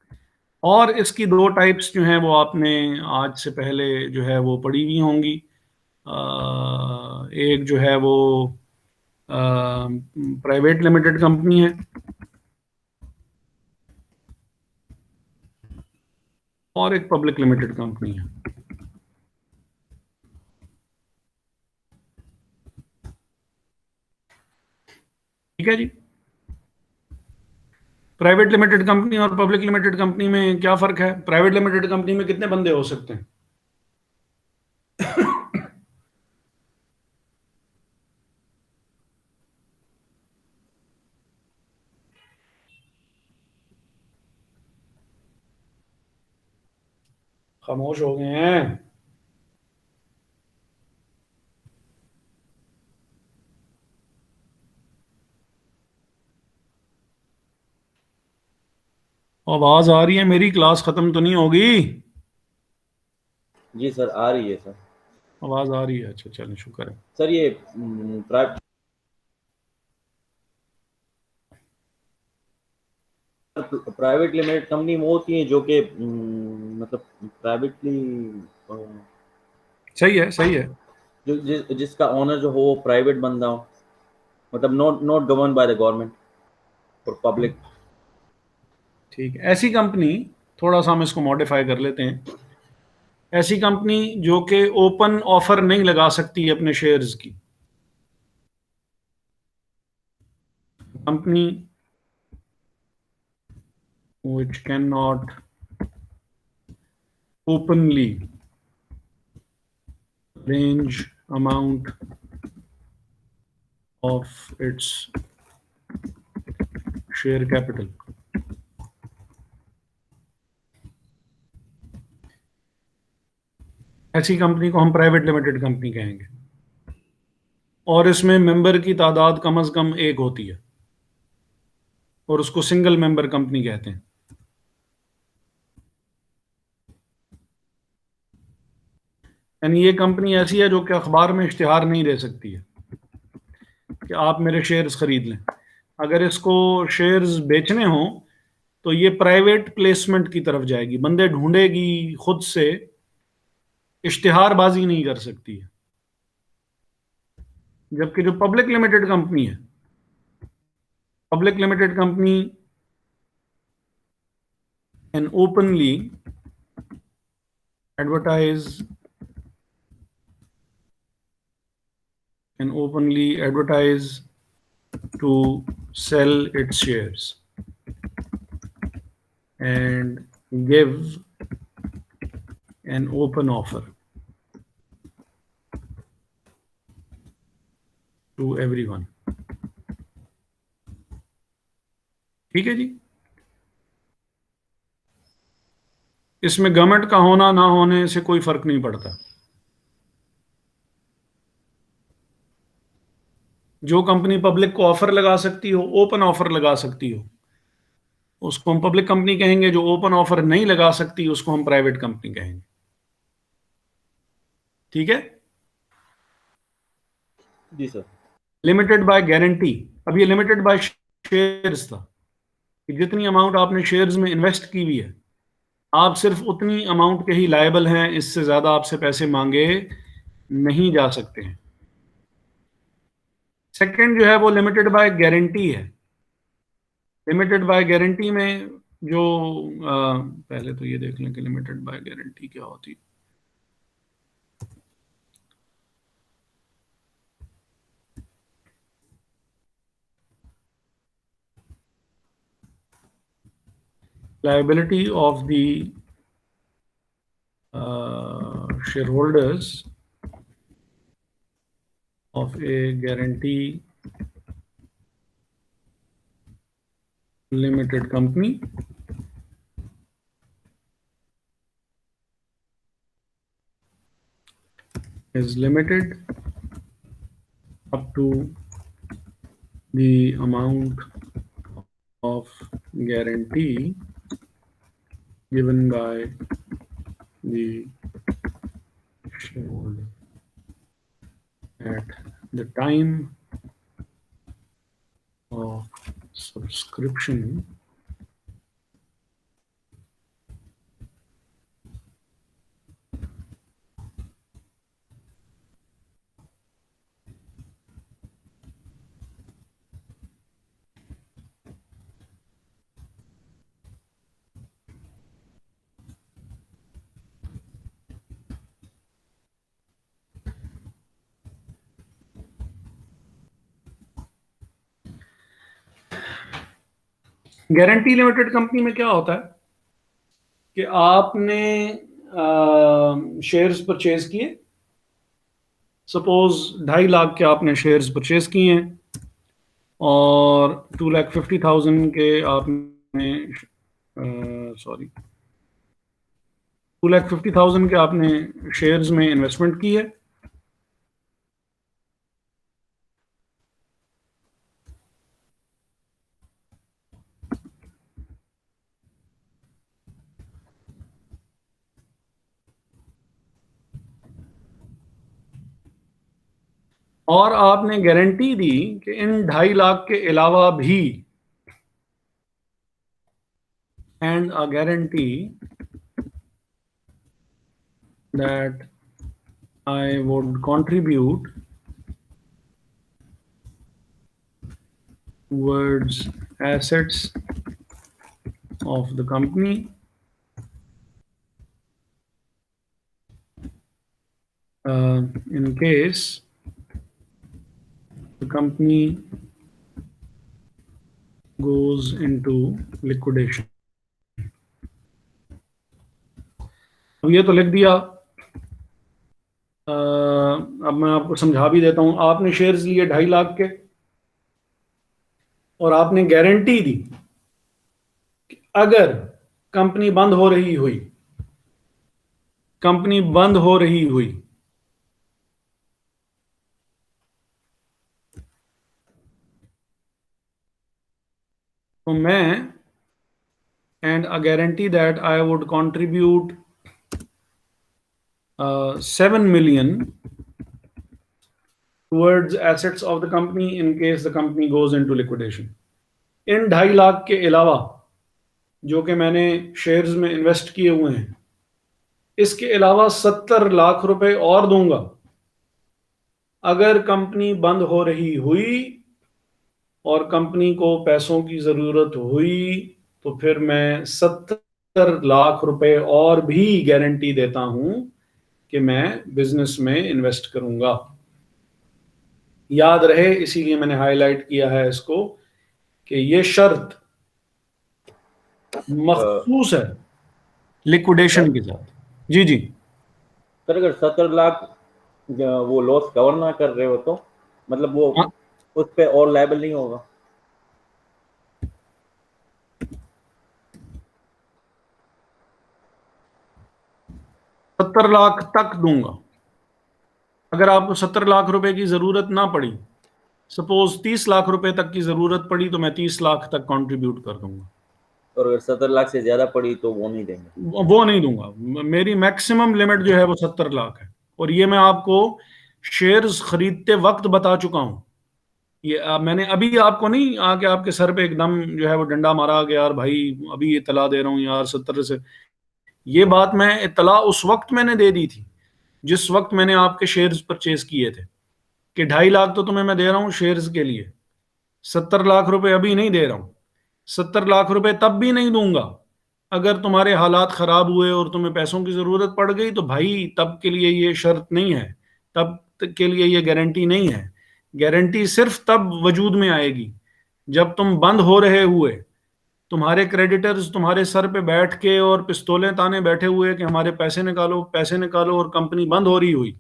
और इसकी दो टाइप्स जो हैं वो आपने आज से पहले जो है वो पढ़ी हुई होंगी। एक जो है वो प्राइवेट लिमिटेड कंपनी है और एक पब्लिक लिमिटेड कंपनी है। ठीक है जी। प्राइवेट लिमिटेड कंपनी और पब्लिक लिमिटेड कंपनी में क्या फर्क है? प्राइवेट लिमिटेड कंपनी में कितने बंदे हो सकते हैं? खामोश हो गए हैं। आवाज आ रही है मेरी? क्लास खत्म तो नहीं होगी? जी सर, आ रही है सर। आवाज आ रही है, अच्छा चलें, शुक्र है। सर ये प्राइवेट लिमिटेड कंपनी वो होती है जो कि मतलब प्राइवेटली सही है, सही है। जिसका ओनर जो हो वो प्राइवेट बंदा हो, मतलब not govern by the government और पब्लिक। ठीक है, ऐसी कंपनी, थोड़ा सा हम इसको मॉडिफाई कर लेते हैं। ऐसी कंपनी जो कि ओपन ऑफर नहीं लगा सकती अपने शेयर्स की, company which cannot openly range amount of its share capital. ऐसी कंपनी को हम प्राइवेट लिमिटेड कंपनी कहेंगे और इसमें मेंबर की तादाद कम से कम एक होती है और उसको सिंगल मेंबर कंपनी कहते हैं। यानी ये कंपनी ऐसी है जो कि अखबार में इश्तिहार नहीं दे सकती है कि आप मेरे शेयर्स खरीद लें। अगर इसको शेयर्स बेचने हों तो ये प्राइवेट प्लेसमेंट की तरफ जाएगी, बंदे ढूंढेगी, खुद से इश्तिहारबाजी नहीं कर सकती है। जबकि जो पब्लिक लिमिटेड कंपनी है, public limited company can openly advertise and openly advertise to sell its shares and give an open offer to everyone. ठीक है जी। इसमें गवर्नमेंट का होना ना होने से कोई फर्क नहीं पड़ता। जो कंपनी पब्लिक को ऑफर लगा सकती हो, ओपन ऑफर लगा सकती हो, उसको हम पब्लिक कंपनी कहेंगे। जो ओपन ऑफर नहीं लगा सकती उसको हम प्राइवेट कंपनी कहेंगे। ठीक है। जी सर। लिमिटेड बाय गारंटी, अब ये लिमिटेड बाय शेयर्स था कि जितनी अमाउंट आपने शेयर्स में इन्वेस्ट की हुई है आप सिर्फ उतनी अमाउंट के ही लायबल हैं, इससे ज्यादा आपसे पैसे मांगे नहीं जा सकते हैं। सेकंड जो है वो लिमिटेड बाय गारंटी है। लिमिटेड बाय गारंटी में जो पहले तो ये देख लें कि लिमिटेड बाय गारंटी क्या होती है। Liability of the shareholders of a guarantee limited company is limited up to the amount of guarantee given by the shareholder at the time of subscription guarantee limited company में क्या होता है कि आपने shares purchase किए, suppose 2.5 lakh के आपने shares purchase किए हैं और 2,50,000 के आपने 2,50,000 के आपने शेयर्स में इन्वेस्टमेंट की है। और आपने गारंटी दी कि इन 2.5 लाख के अलावा भी, and a guarantee that I would contribute towards assets of the company in case the company goes into liquidation. अब ये तो लिख दिया, अब मैं आपको समझा भी देता हूं। आपने शेयर्स लिए 2.5 लाख के और आपने गारंटी दी कि अगर कंपनी बंद हो रही हुई तो मैं, and a guarantee that I would contribute 7 million towards assets of the company in case the company goes into liquidation. इन 2.5 लाख के अलावा जो कि मैंने शेयर्स में इन्वेस्ट किए हुए हैं, इसके अलावा 70 लाख रुपए और दूंगा अगर कंपनी बंद हो रही हुई और कंपनी को पैसों की जरूरत हुई, तो फिर मैं 70 लाख रुपए और भी गारंटी देता हूं कि मैं बिजनेस में इन्वेस्ट करूंगा। याद रहे, इसीलिए मैंने हाईलाइट किया है इसको कि ये शर्त मखसूस है लिक्विडेशन के साथ। जी जी सर अगर 70 लाख वो लॉस कवर ना कर रहे हो तो मतलब वो हाँ, उस पे और लायबल नहीं होगा? 70 लाख तक दूंगा। अगर आपको 70 लाख रुपए की जरूरत ना पड़ी, सपोज 30 लाख रुपए तक की जरूरत पड़ी, तो मैं 30 लाख तक कंट्रीब्यूट कर दूंगा। और अगर 70 लाख से ज्यादा पड़ी तो वो नहीं देंगे? वो नहीं दूंगा। मेरी मैक्सिमम लिमिट जो है वो 70 लाख है, और ये मैं आपको शेयर्स खरीदते वक्त बता चुका हूं। ये मैंने अभी आपको नहीं आके आपके सर पे एकदम जो है वो डंडा मारा कि यार भाई अभी इतला दे रहा हूँ यार 70 से। ये बात मैं इतला उस वक्त मैंने दे दी थी जिस वक्त मैंने आपके शेयर्स परचेज किए थे, कि 2.5 लाख तो तुम्हें मैं दे रहा हूँ शेयर्स के लिए, 70 लाख रुपए अभी नहीं दे रहा हूँ। 70 लाख रुपए तब भी नहीं दूंगा अगर तुम्हारे हालात खराब हुए और तुम्हें पैसों की जरूरत पड़ गई, तो भाई तब के लिए ये शर्त नहीं है, तब के लिए ये गारंटी नहीं है। गारंटी सिर्फ तब वजूद में आएगी जब तुम बंद हो रहे हुए, तुम्हारे क्रेडिटर्स तुम्हारे सर पे बैठ के और पिस्तौलें ताने बैठे हुए कि हमारे पैसे निकालो पैसे निकालो, और कंपनी बंद हो रही हुई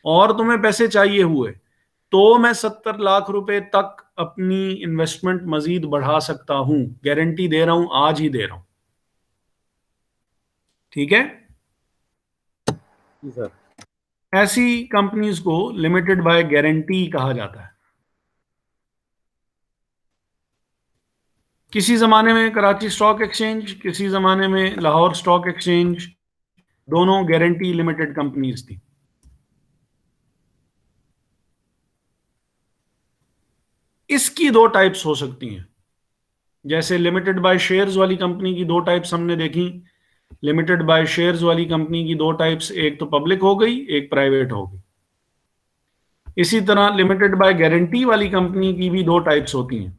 और तुम्हें पैसे चाहिए हुए, तो मैं 70 लाख रुपए तक अपनी इन्वेस्टमेंट मजीद बढ़ा सकता हूं। गारंटी दे रहा हूं, आज ही दे रहा हूं। ठीक है। जी सर। ऐसी कंपनीज को लिमिटेड बाय गारंटी कहा जाता है। किसी जमाने में कराची स्टॉक एक्सचेंज, किसी जमाने में लाहौर स्टॉक एक्सचेंज, दोनों गारंटी लिमिटेड कंपनीज थी। इसकी दो टाइप्स हो सकती हैं। जैसे लिमिटेड बाय शेयर्स वाली कंपनी की दो टाइप्स हमने देखी। लिमिटेड बाय शेयर्स वाली कंपनी की दो टाइप्स, एक तो पब्लिक हो गई, एक प्राइवेट हो गई। इसी तरह लिमिटेड बाय गारंटी वाली कंपनी की भी दो टाइप्स होती हैं।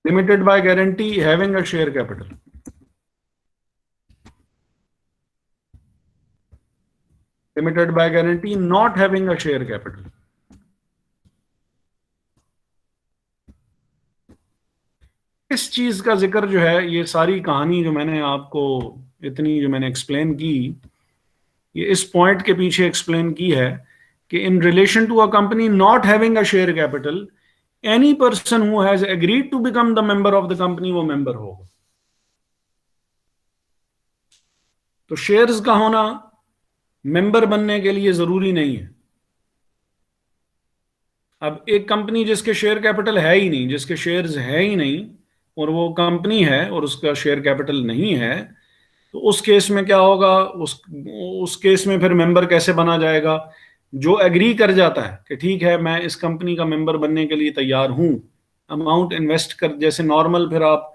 Limited by guarantee having a share capital, limited by guarantee not having a share capital. इस चीज का जिक्र जो है, ये सारी कहानी जो मैंने आपको इतनी जो मैंने एक्सप्लेन की, ये इस पॉइंट के पीछे एक्सप्लेन की है कि in relation to a company not having a share capital, any person who has agreed to become the member of the company वो मेंबर होगा। तो शेयर्स का होना मेंबर बनने के लिए जरूरी नहीं है। अब एक कंपनी जिसके शेयर कैपिटल है ही नहीं, जिसके शेयर्स है ही नहीं, और वो कंपनी है और उसका शेयर कैपिटल नहीं है, तो उस केस में क्या होगा? उस केस में फिर मेंबर कैसे बना जाएगा? जो एग्री कर जाता है कि ठीक है मैं इस कंपनी का मेंबर बनने के लिए तैयार हूं, अमाउंट इन्वेस्ट कर, जैसे नॉर्मल फिर आप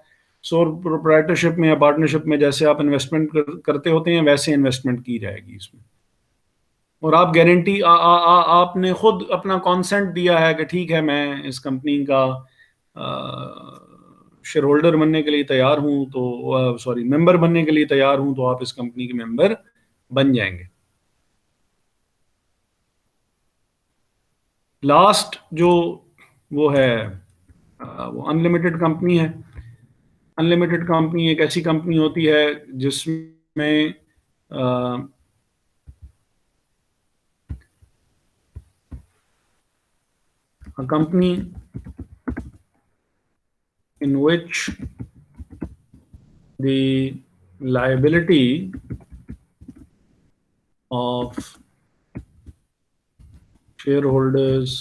सोल प्रोप्राइटरशिप में या पार्टनरशिप में जैसे आप इन्वेस्टमेंट करते होते हैं, वैसे इन्वेस्टमेंट की जाएगी इसमें। और आप गारंटी आपने खुद अपना कॉन्सेंट दिया है कि ठीक है मैं इस कंपनी का शेयर होल्डर बनने के लिए तैयार हूं, तो सॉरी मेंबर बनने के लिए तैयार हूं, तो आप इस कंपनी के मेंबर बन जाएंगे। लास्ट जो वो है वो अनलिमिटेड कंपनी है। अनलिमिटेड कंपनी एक ऐसी कंपनी होती है जिसमें a company in which the liability of shareholders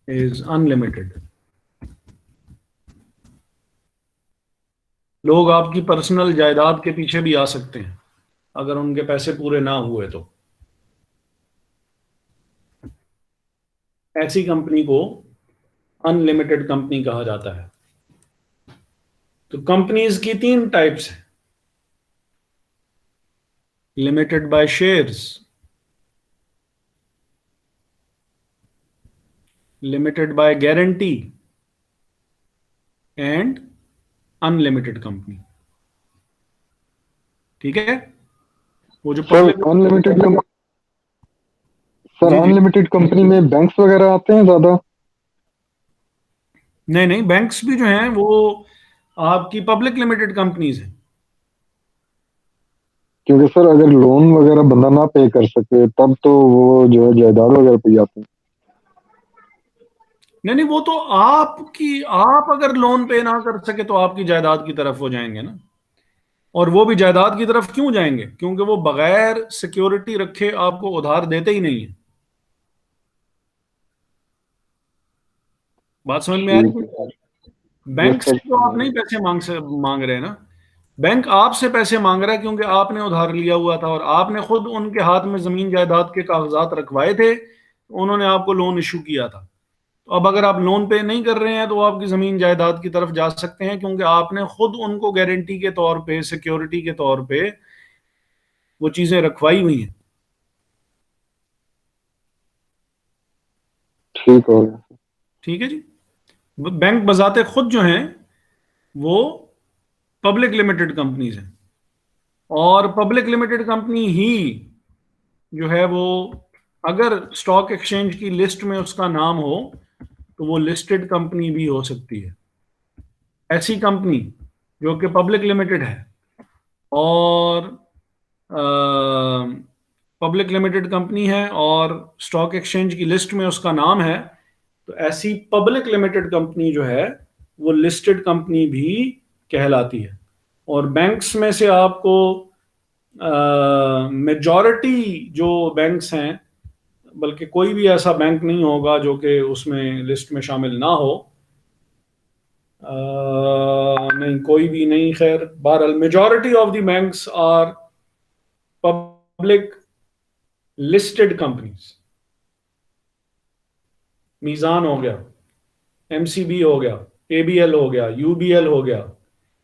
is unlimited. लोग आपकी पर्सनल जायदाद के पीछे भी आ सकते हैं अगर उनके पैसे पूरे ना हुए तो। ऐसी कंपनी को अनलिमिटेड कंपनी कहा जाता है। तो कंपनीज की तीन टाइप्स हैं: limited by shares, limited by guarantee and unlimited company. ठीक है। वो जो सर अनलिमिटेड सर जी जी। अनलिमिटेड कंपनी में बैंक्स वगैरह आते हैं ज्यादा? नहीं नहीं, बैंक्स भी जो हैं वो आपकी पब्लिक लिमिटेड कंपनीज हैं। क्योंकि सर अगर लोन वगैरह बंदा ना पे कर सके तब तो वो जो है जायदाद वगैरह पे जाते हैं। नहीं नहीं, वो तो आपकी, आप अगर लोन पे ना कर सके तो आपकी जायदाद की तरफ हो जाएंगे ना। और वो भी जायदाद की तरफ क्यों जाएंगे? क्योंकि वो बगैर सिक्योरिटी रखे आपको उधार देते ही नहीं है। बात समझ में आ रही ठीक है? है सर। यस बैंक सर से तो समझ आप गया। नहीं पैसे मांग रहे हैं ना। बैंक आपसे पैसे मांग रहा है क्योंकि आपने उधार लिया हुआ था और आपने खुद उनके हाथ में जमीन जायदाद के कागजात रखवाए थे, तो उन्होंने आपको लोन इशू किया था। तो अब अगर आप लोन पे नहीं कर रहे हैं तो वो आपकी जमीन जायदाद की तरफ जा सकते हैं, क्योंकि आपने खुद उनको गारंटी के तौर पे, सिक्योरिटी के तौर पे वो चीजें रखवाई हुई हैं। ठीक हो गया। ठीक है जी। बैंक बजाते खुद जो हैं वो पब्लिक लिमिटेड कंपनीज हैं, और पब्लिक लिमिटेड कंपनी ही जो है वो, अगर स्टॉक एक्सचेंज की लिस्ट में उसका नाम हो तो वो लिस्टेड कंपनी भी हो सकती है। ऐसी कंपनी जो कि पब्लिक लिमिटेड है और पब्लिक लिमिटेड कंपनी है और स्टॉक एक्सचेंज की लिस्ट में उसका नाम है, तो ऐसी पब्लिक लिमिटेड कंपनी जो है वो लिस्टेड कंपनी भी कहलाती है। और बैंक्स में से आपको मेजॉरिटी जो बैंक्स हैं, बल्कि कोई भी ऐसा बैंक नहीं होगा जो कि उसमें लिस्ट में शामिल ना हो। नहीं, कोई भी नहीं। खैर, बहरहाल majority of the banks are public listed companies. Meezan हो गया, एमसीबी हो गया, एबीएल हो गया, यूबीएल हो गया,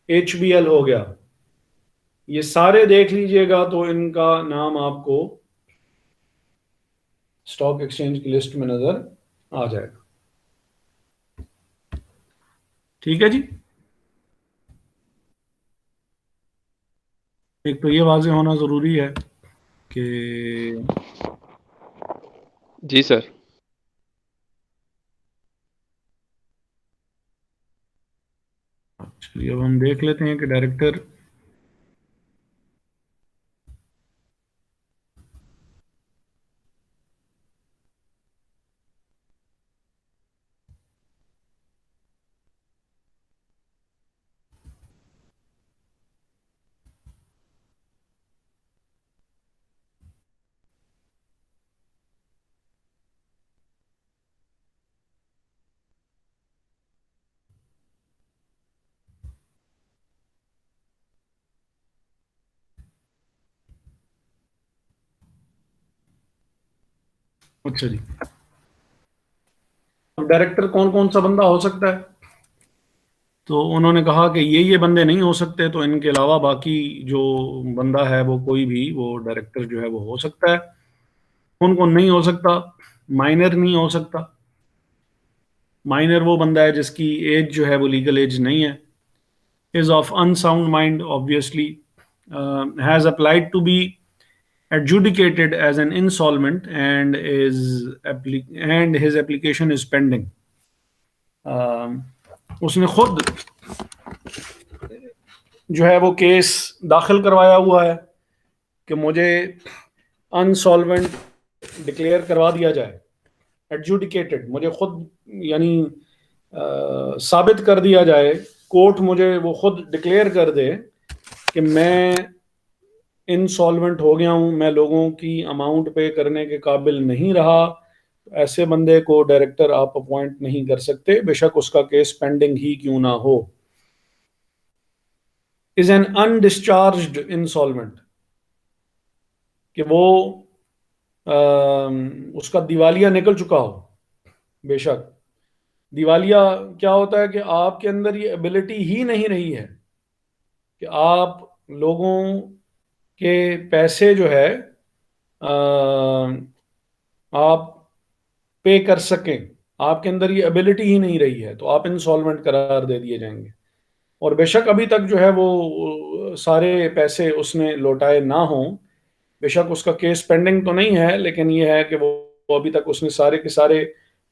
एचबीएल हो गया, ये सारे देख लीजिएगा तो इनका नाम आपको स्टॉक एक्सचेंज की लिस्ट में नजर आ जाएगा। ठीक है जी। एक तो ये वाजे होना जरूरी है कि, जी सर। चलिए अब हम देख लेते हैं कि डायरेक्टर अच्छा जी, अब डायरेक्टर कौन कौन सा बंदा हो सकता है? तो उन्होंने कहा कि ये बंदे नहीं हो सकते, तो इनके अलावा बाकी जो बंदा है वो कोई भी वो डायरेक्टर जो है वो हो सकता है। कौन कौन नहीं हो सकता? माइनर नहीं हो सकता। माइनर वो बंदा है जिसकी एज जो है वो लीगल एज नहीं है, is of unsound mind obviously, has applied to be adjudicated as an insolvent and his application is pending. उसने खुद जो है वो केस दाखिल करवाया हुआ है कि मुझे अनसॉल्वेंट डिक्लेयर करवा दिया जाए। एडजुडिकेटेड, मुझे खुद यानी साबित कर दिया जाए, कोर्ट मुझे वो खुद डिक्लेयर कर दे कि मैं इनसॉल्वेंट हो गया हूं, मैं लोगों की अमाउंट पे करने के काबिल नहीं रहा। ऐसे बंदे को डायरेक्टर आप अपॉइंट नहीं कर सकते, बेशक उसका केस पेंडिंग ही क्यों ना हो। इज एन अनडिस्चार्ज्ड इंसॉल्वेंट, कि वो उसका दिवालिया निकल चुका हो। बेशक दिवालिया क्या होता है कि आपके अंदर ये एबिलिटी ही नहीं रही है कि आप लोगों के पैसे जो है आप पे कर सकें, आपके अंदर ये एबिलिटी ही नहीं रही है, तो आप इंसॉल्वेंट करार दे दिए जाएंगे। और बेशक अभी तक जो है वो सारे पैसे उसने लौटाए ना हों, बेशक उसका केस पेंडिंग तो नहीं है, लेकिन ये है कि वो अभी तक उसने सारे के सारे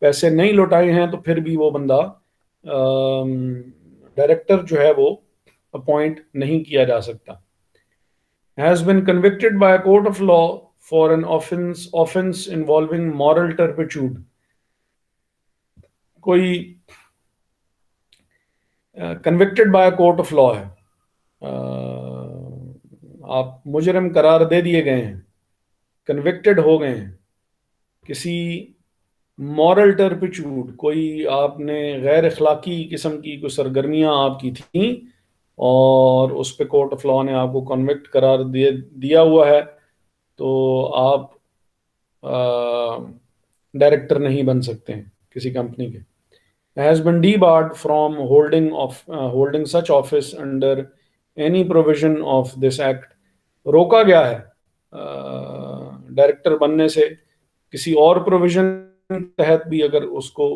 पैसे नहीं लौटाए हैं, तो फिर भी वो बंदा डायरेक्टर जो है वो अपॉइंट नहीं किया जा सकता। Has been convicted by a court of law for an offense involving moral turpitude। कोई convicted by court of law है, आप मुजरिम करार दे दिए गए हैं, कन्विक्टेड हो गए हैं किसी मॉरल टर्पिट्यूड, कोई आपने गैर अखलाकी किस्म की कोई सरगर्मियां आपकी थी और उस पे कोर्ट ऑफ लॉ ने आपको कन्विक्ट करार दिया हुआ है, तो आप डायरेक्टर नहीं बन सकते हैं किसी कंपनी के। Has been debarred from holding such office under any provision of this act। रोका गया है डायरेक्टर बनने से किसी और प्रोविजन तहत भी अगर उसको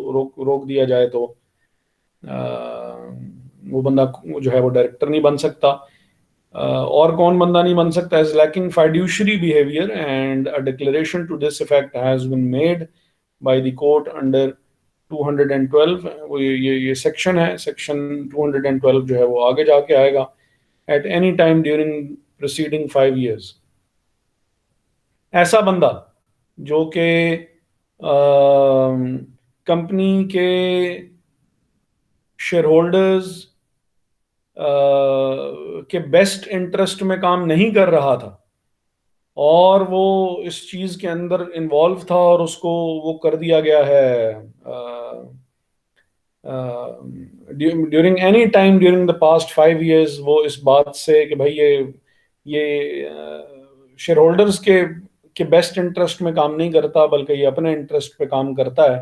रोक दिया जाए तो वो बंदा जो है वो डायरेक्टर नहीं बन सकता। और कौन बंदा नहीं बन सकता? is lacking fiduciary behavior and a declaration to this effect has been made by the court under 212। वो ये सेक्शन है, सेक्शन 212 जो है वो आगे जाके आएगा। At any time during preceding 5 years। ऐसा बंदा जो कि कंपनी के शेयर होल्डर्स के बेस्ट इंटरेस्ट में काम नहीं कर रहा था और वो इस चीज के अंदर इन्वॉल्व था और उसको वो कर दिया गया है during any time during the past 5 years, वो इस बात से कि भाई ये शेयर होल्डर्स के बेस्ट इंटरेस्ट में काम नहीं करता बल्कि ये अपने इंटरेस्ट पे काम करता है,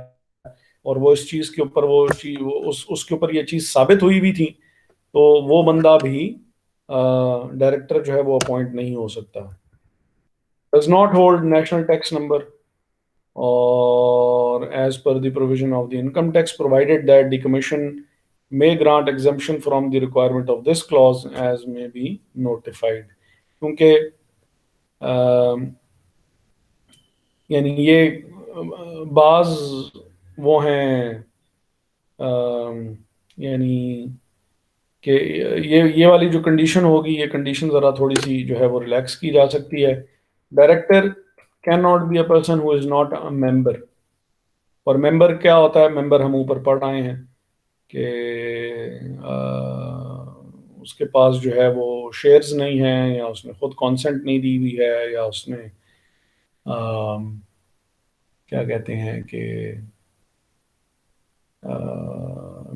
और वो इस चीज के ऊपर उसके ऊपर ये चीज साबित हुई भी थी, तो वो बंदा भी डायरेक्टर जो है वो अपॉइंट नहीं हो सकता। Does not hold national tax number or as per the provision of the income tax, provided that the commission may grant exemption from the requirement of this clause as may be notified। क्योंकि यानी ये बाज वो हैं यानी कि ये वाली जो कंडीशन होगी, ये कंडीशन ज़रा थोड़ी सी जो है वो रिलैक्स की जा सकती है। Director can not be a person who is not a member. और मेंबर क्या होता है? मेंबर हम ऊपर पढ़ आए हैं कि उसके पास जो है वो शेयर्स नहीं हैं, या उसने खुद कॉन्सेंट नहीं दी हुई है, या उसने क्या कहते हैं कि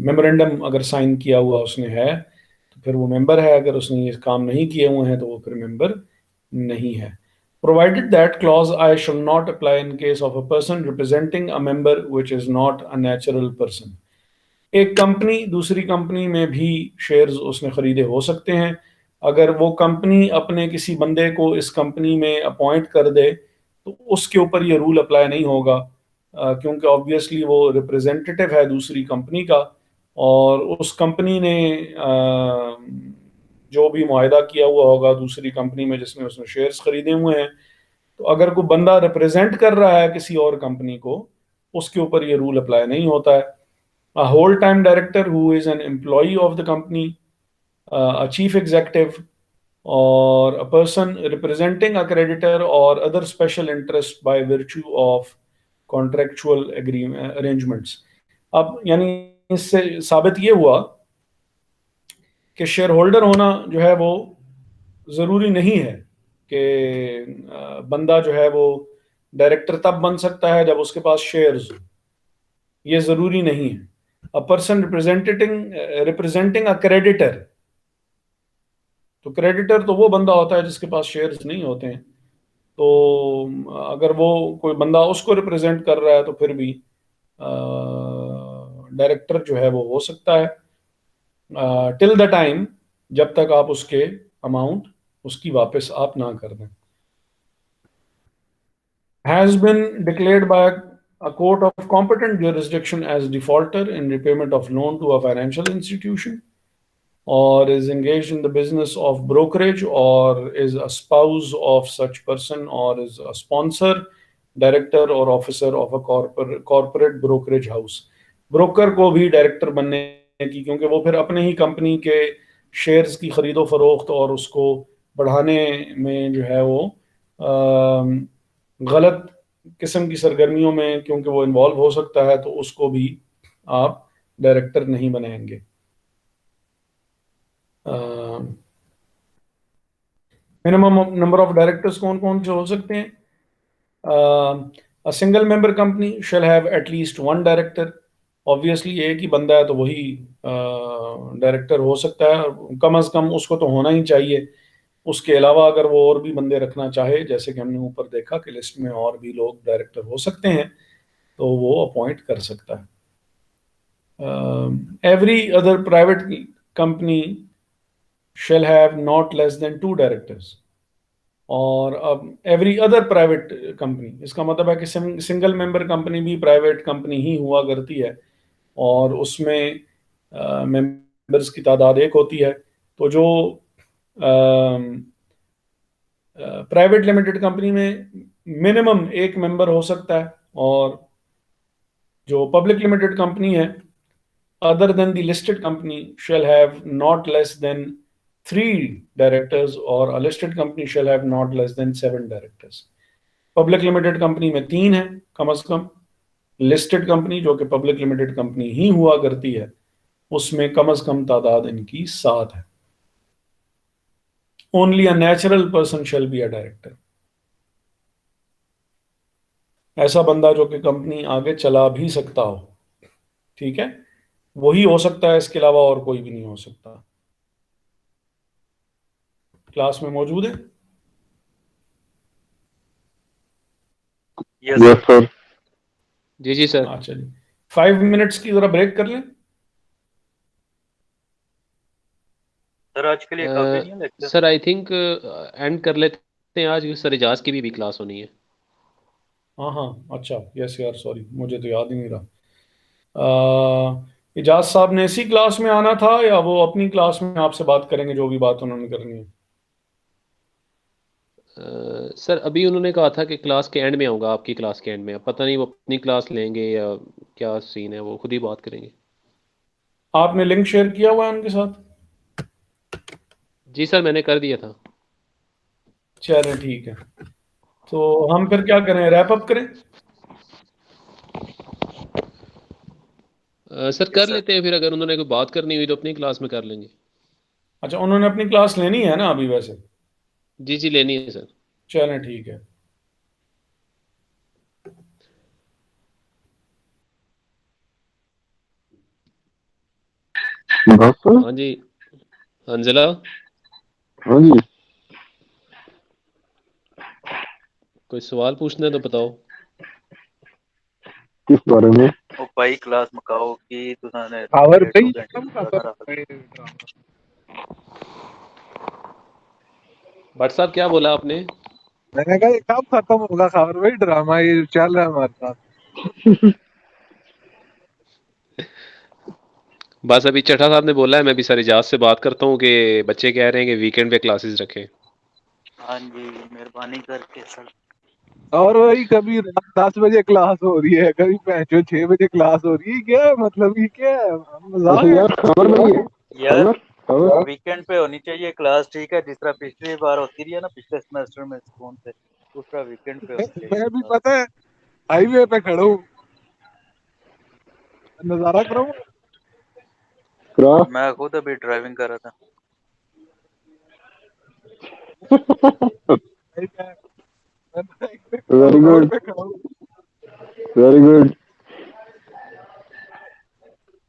मेमोरेंडम अगर साइन किया हुआ उसने है तो फिर वो मेंबर है, अगर उसने ये काम नहीं किए हुए हैं तो वो फिर मेंबर नहीं है। Provided that clause I shall not apply in case of a person representing a member which is not a natural person। एक कंपनी दूसरी कंपनी में भी शेयर्स उसने खरीदे हो सकते हैं, अगर वो कंपनी अपने किसी बंदे को इस कंपनी में अपॉइंट कर दे तो उसके ऊपर ये रूल अप्लाई नहीं होगा, क्योंकि ऑब्वियसली वो रिप्रेजेंटेटिव है दूसरी कंपनी का, और उस कंपनी ने जो भी मुआहदा किया हुआ होगा दूसरी कंपनी में जिसमें उसने शेयर्स खरीदे हुए हैं, तो अगर कोई बंदा रिप्रेजेंट कर रहा है किसी और कंपनी को, उसके ऊपर ये रूल अप्लाई नहीं होता है। A whole-time director who is an employee of the company, a chief executive, or a person representing a creditor or other special interest by virtue of contractual arrangements। अब यानी इससे साबित ये हुआ कि शेयर होल्डर होना जो है वो ज़रूरी नहीं है कि बंदा जो है वो डायरेक्टर तब बन सकता है जब उसके पास शेयर्स हो, ये ज़रूरी नहीं है। A person representing a creditor, तो क्रेडिटर तो वो बंदा होता है जिसके पास शेयर्स नहीं होते हैं, तो अगर वो कोई बंदा उसको रिप्रेजेंट कर रहा है तो फिर भी डायरेक्टर जो है वो हो सकता है टिल द टाइम, जब तक आप उसके अमाउंट उसकी वापस आप ना कर दें। Has been declared by a court of competent jurisdiction as defaulter in repayment of loan to a financial institution, or is engaged in the business of brokerage, or is a spouse of such person, or is a sponsor, director और officer of a corporate brokerage house. Broker को भी director बनने की, क्योंकि वो फिर अपने ही company के शेयर्स की खरीदो फरोख्त और उसको बढ़ाने में जो है वो गलत किस्म की सरगर्मियों में क्योंकि वो इन्वॉल्व हो सकता है, तो उसको भी आप डायरेक्टर नहीं बनाएंगे। मिनिमम नंबर ऑफ डायरेक्टर्स कौन कौन से हो सकते हैं? A single member company shall have at least one director. Obviously एक ही बंदा है तो वही डायरेक्टर हो सकता है, कम से कम उसको तो होना ही चाहिए। उसके अलावा अगर वो और भी बंदे रखना चाहे, जैसे कि हमने ऊपर देखा कि लिस्ट में और भी लोग डायरेक्टर हो सकते हैं, तो वो अपॉइंट कर सकता है। Every other private company shall have not less then 2 directors. और अब एवरी अदर प्राइवेट कंपनी, इसका मतलब है कि सिंगल मेंबर कंपनी भी प्राइवेट कंपनी ही हुआ करती है और उसमें मेंबर्स की तादाद एक होती है। तो जो प्राइवेट लिमिटेड कंपनी में मिनिमम एक मेंबर हो सकता है, और जो पब्लिक लिमिटेड कंपनी है other than the listed company shall have not less than 3 directors, और a listed company shall have not less than 7 directors. Public limited company में 3 है कम से कम। लिस्टेड कंपनी जो कि पब्लिक लिमिटेड कंपनी ही हुआ करती है, उसमें कम से कम तादाद इनकी 7 है। Only a natural person shall be a director. ऐसा बंदा जो कि कंपनी आगे चला भी सकता हो, ठीक है, वही हो सकता है, इसके अलावा और कोई भी नहीं हो सकता। क्लास में मौजूद है? Yes yes sir. सर। जी जी सर। अच्छा जी, 5 मिनट्स की जरा ब्रेक कर लें। सर आज के लिए काफी नहीं है lecture? Sir I think and कर लेते हैं आज, क्योंकि सर इजाज की भी क्लास होनी है। हाँ हाँ, अच्छा, यस यार, सॉरी, मुझे तो याद ही नहीं रहा। इजाज साहब ने इसी क्लास में आना था या वो अपनी क्लास में आपसे बात करेंगे जो भी बात उन्होंने करनी है? सर अभी उन्होंने कहा था कि क्लास के एंड में आऊँगा, आपकी क्लास के एंड में। अब पता नहीं वो अपनी क्लास लेंगे या क्या सीन है, वो खुद ही बात करेंगे। आपने लिंक शेयर किया हुआ है उनके साथ? जी सर मैंने कर दिया था। चलें ठीक है, तो हम फिर क्या करें, रैप अप करें? सर कर लेते हैं फिर, अगर उन्होंने कोई बात करनी हुई तो अपनी क्लास में कर लेंगे। अच्छा, उन्होंने अपनी क्लास लेनी है ना अभी वैसे? जी जी लेनी है सर। चलें ठीक है। बस सर। हाँ जी अंजला, हाँ जी। कोई सवाल पूछना है तो बताओ। किस बारे में? ਉਹ ਭਾਈ ਕਲਾਸ ਮੁਕਾਓ ਕਿ ਤੁਸੀਂ ਨੇ और 1.5 भाई घंटे कम ਦੀ खाता ਕਲਾਸ ਰੱਖ ਲਈ। भट्ट साहब क्या बोला आपने? मैंने कहा ये कब खत्म होगा खबर भाई, ड्रामा ये चल रहा है हमारे साथ। बस अभी चट्टा साहब ने बोला है, मैं भी सर इजाज से बात करता हूँ कि बच्चे कह रहे हैं कि वीकेंड पे क्लासेस रखें। हाँ जी मेहरबानी करके सर। और वही कभी रात 10 बजे क्लास हो रही है, कभी 6 बजे क्लास हो रही है, क्या मतलब ये क्या है? मजाक वैसे है। यार खबर नहीं है। यार खबर वीकेंड पे होनी चाहिए क्लास, ठीक है, जिस तरह पिछली बार होती रही है ना पिछले सेमेस्टर में स्कूल से, उस तरह वीकेंड पे होनी चाहिए मैं भी क्लास। पता है हाईवे पे खड़ा हूँ, नजारा करूँ। करा। मैं खुद अभी ड्राइविंग कर रहा था। वेरी रोड गुड, पे खड़ा हूँ। Very good.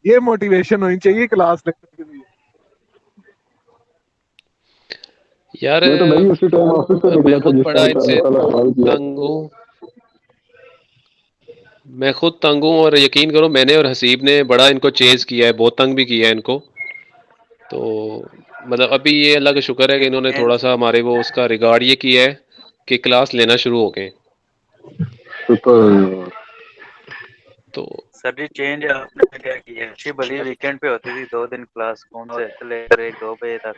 ये मोटिवेशन होनी चाहिए क्लास लेने के लिए। यार मैं तो भाई उसी टाइम ऑफिस से मैं निकला था खुद जिस बड़ा टाइम इनसे पहला सवाल किया। तंग हूँ, मैं खुद तंग हूँ, और यकीन करो मैंने और हसीब ने बड़ा इनको चेज किया है, बहुत तंग भी किया है इनको। तो मतलब अभी ये अल्लाह का शुक्र है कि इन्होंने थोड़ा सा हमारे वो उसका रिगार्ड ये किया है कि क्लास लेना शुरू हो गए। सुपर। तो सर जी चेंज आपने क्या किया? अच्छी भली वीकेंड पे होती थी 2 दिन क्लास, कौन से लेकर 1-2 बजे तक।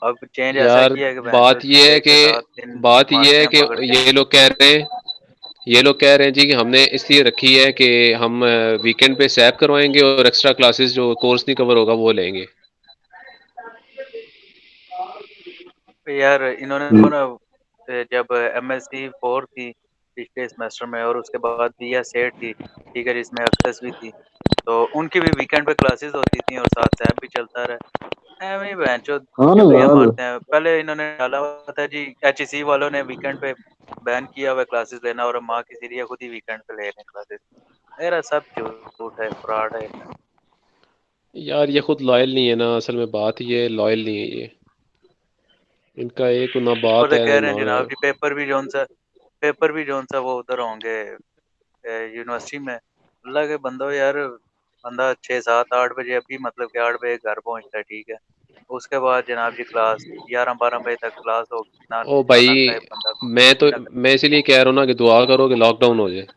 अब चेंज ऐसा यार किया है कि बात ये है कि 6 से 7 दिन बात ये है मारते हैं कि पकड़ के। ये लोग कह रहे हैं ये लोग कह रहे हैं जी कि हमने इसलिए रखी है कि हम वीकेंड पे सैप करवाएंगे और एक्स्ट्रा क्लासेस जो कोर्स नहीं कवर होगा वो लेंगे। यार इन्होंने तो ना जब MSc 4 थी पिछले सेमेस्टर में और उसके बाद BA-SET थी, ठीक है, जिसमें अक्टस भी थी, तो उनकी भी वीकेंड पे क्लासेस होती थी और साथ सैप भी चलता रहा। ऐਵੇਂ ही बहनचोद हाँ ना चुगलियां यार, मारते हैं। पहले इन्होंने डाला हुआ था जी, HEC वालों ने वीकेंड पे बैन किया हुआ क्लासेस लेना और माँ की सीरिया खुद ही वीकेंड पे ले रहे हैं क्लासेस। मेरा सब झूठ है, फ्रॉड है। यार ये खुद लॉयल नहीं है ना, असल में बात ये लॉयल नहीं है ये, इनका एक ना और बात तो है कह ना रहे हैं नाम है। जनाब जी पेपर भी जोन सा वो उधर होंगे यूनिवर्सिटी में। अल्लाह के बंदो यार, बंदा 6 7 8 बजे अभी मतलब कि 8 बजे घर पहुंचता है, ठीक है, उसके बाद जनाब जी क्लास 11 12 बजे तक क्लास होगी ना, ओ खाना भाई, खाए बंदा मैं तो ना। मैं इसीलिए कह रहा हूँ ना कि दुआ करो कि लॉकडाउन हो जाए।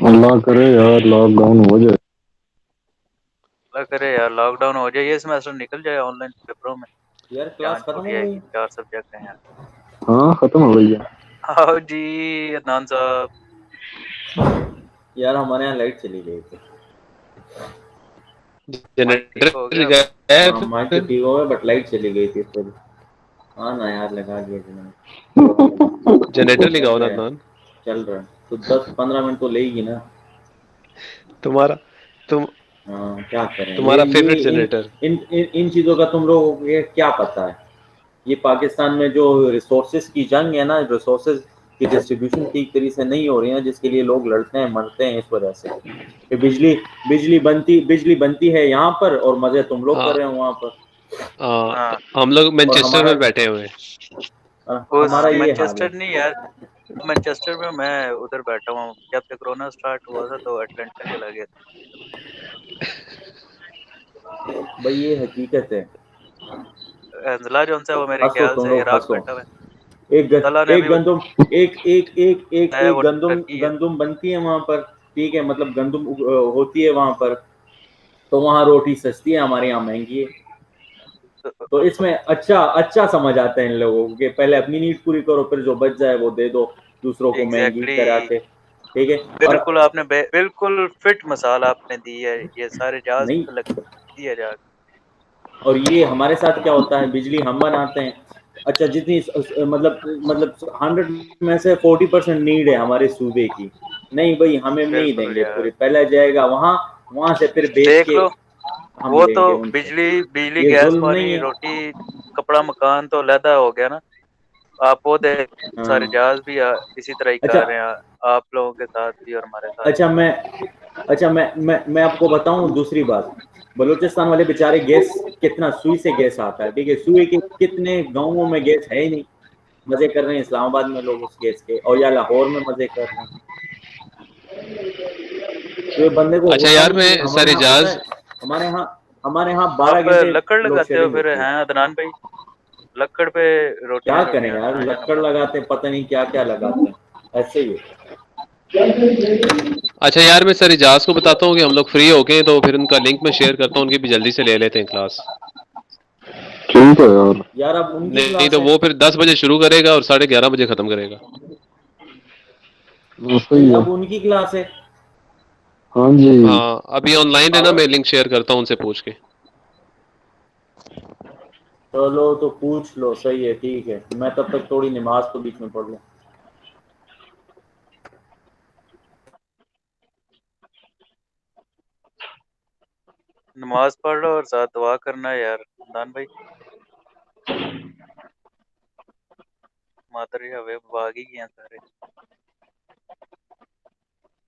अल्लाह करे यार लॉकडाउन हो जाए। अल्लाह करे यार लॉकडाउन हो जाए, ये सेमेस्टर निकल जाए ऑनलाइन पेपरों में, यार जान क्लास खत्म छूट हो गई। जाएगी। 4 सब्जेक्ट हैं यार। हाँ खत्म हो गई है। आओ जी अदनान साहब। यार हमारे यहाँ लाइट चली गई थी। माइक ठीक हो जनरेटर गया लगाया आपका? है हाँ माइक तो फिर? ठीक हो गया बट लाइट चली गई थी फिर। हाँ ना यार लगा दिया मैंने। जनरेटर चल लगाओ ना रहा है, अदनान। चल रहा है तो 10 15 मिनट तो लेगी ना। तुम्हारा तुम हाँ क्या करें, तुम्हारा ये फेवरेट इन जनरेटर। इन इन, इन चीज़ों का तुम लोगों को ये क्या पता है। ये पाकिस्तान में जो रिसोर्सेज की जंग है ना, रिसोर्सेज की डिस्ट्रीब्यूशन ठीक तरीके से नहीं हो रही है, जिसके लिए लोग लड़ते हैं मरते हैं इस वजह से कि बिजली बनती है यहाँ पर और मजे तुम लोग कर हाँ रहे हो वहाँ पर। हाँ, हम लोग और मैनचेस्टर हमारा में बैठे हुए हैं। उस हमारा ये हाल है। मैनचेस्टर नहीं यार, मैनचेस्टर में मैं उधर बैठा हुआ हूँ। जब से कोरोना स्टार्ट हुआ था तो अटलांटा चला गया था। भाई ये हकीकत है। अंजला जो है वो मेरे हंसो ख्याल तुम से लोग इराक हंसो। बैठा हुआ है। एक ग, तला ने एक अभी वो गंदुम है एक वो गंदुम टर्की है। गंदुम बनती है वहां पर। ठीक है, मतलब गंदुम होती है वहां पर, तो वहां रोटी सस्ती है, हमारे यहाँ महंगी है। तो इसमें अच्छा अच्छा समझ आता है इन लोगों को कि पहले अपनी नीड पूरी करो, फिर जो बच जाए वो दे दो दूसरों को महंगी एग्जैक्टली, करा के। ठीक है। और बिल्कुल आपने बिल्कुल फिट मिसाल आपने दी है। ये सारे जहाज नहीं, पे लगती है जहाज। और ये हमारे साथ क्या होता है, बिजली हम बनाते हैं। अच्छा जितनी मतलब 100 में से 40% नीड है हमारे सूबे की। नहीं भाई हमें नहीं बिल्कुल देंगे यार, पूरी, पहले जाएगा वहां, वहां से फिर बेच देख के लो, हम वो तो लेंगे उनसे। बिजली बिजली ये गैस जुल्म नहीं पानी है। रोटी कपड़ा मकान तो अलहदा हो गया ना। आप वो देख, सारे हाँ। जहाज भी इसी तरह ही अच्छा कर रहे हैं, आप लोगों के साथ भी और हमारे साथ अच्छा भी। मैं आपको बताऊं दूसरी बात। बलूचिस्तान वाले बेचारे गैस कितना सुई से गैस आता है, ठीक है, सुई के कितने गांवों में गैस है ही नहीं। मजे कर रहे हैं इस्लामाबाद में लोग उस गैस के, और या लाहौर में मजे कर रहे हैं। तो ये बंदे को अच्छा होता यार, नहीं है, मैं हमारे सारे यहाँ होता जहाज है। हमारे यहाँ 12 घंटे आप लकड़ लोड लगाते हो शेडिंग फिर होती है। हैं अदनान भाई? लकड़ पे क्या रोटियां करें शोटियां यार, कहाँ जाना लक्कड़ पड़ता लगाते हैं, पता नहीं क्या क्या लगाते हैं, ऐसे ही है। अच्छा यार, मैं सारे जहाज को बताता हूँ कि हम लोग फ्री हो गए, तो फिर उनका लिंक मैं शेयर करता हूँ, उनकी भी जल्दी से ले लेते हैं क्लास। ठीक है यार। यार अब उनकी नहीं क्लास तो है। वो फिर 10 बजे शुरू करेगा और 11:30 बजे खत्म करेगा। सही नहीं है। अब उनकी क्लास है। हाँ जी। हाँ अभी ऑनलाइन है ना, पागल। मैं लिंक शेयर करता हूँ उनसे पूछ के। चलो तो पूछ लो, सही है, ठीक है, मैं तब तक थोड़ी नमाज तो बीच में पढ़ लूँ। है। नमाज पढ़ लो और साथ दुआ करना है यार अदनान भाई। मातर हवे भाग ही गए हैं सारे।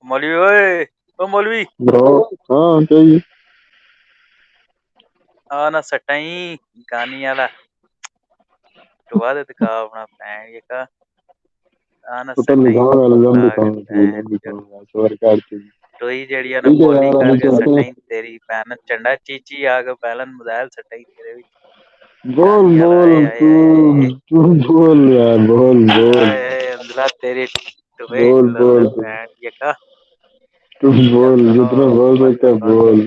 मौलवी ओए, ओ मौलवी ब्रो। हाँ चाहिए। ना सटाई गानी वाला टुवा दे का अपना भैन ये का ना पता सटाई लिखा होगा ला लजम के दिखाऊंगा चाहिए, भैन लजम दिखाऊंगा स्वर काट के। टोई जड़िया ने ठीक है बोली यार अभी करके चलते हैं। सटाई तेरी भैन चंडा चीची आगे पहलन मोबाइल सटाई तेरे भी बोल गानी वाला बोल तू बोल यार, बोल बोल अंदला तेरी टुवे बोल लल्ला बोल भैन ये का तू बोल चल रहा जितना बोल ऊपर सकता है से बोल।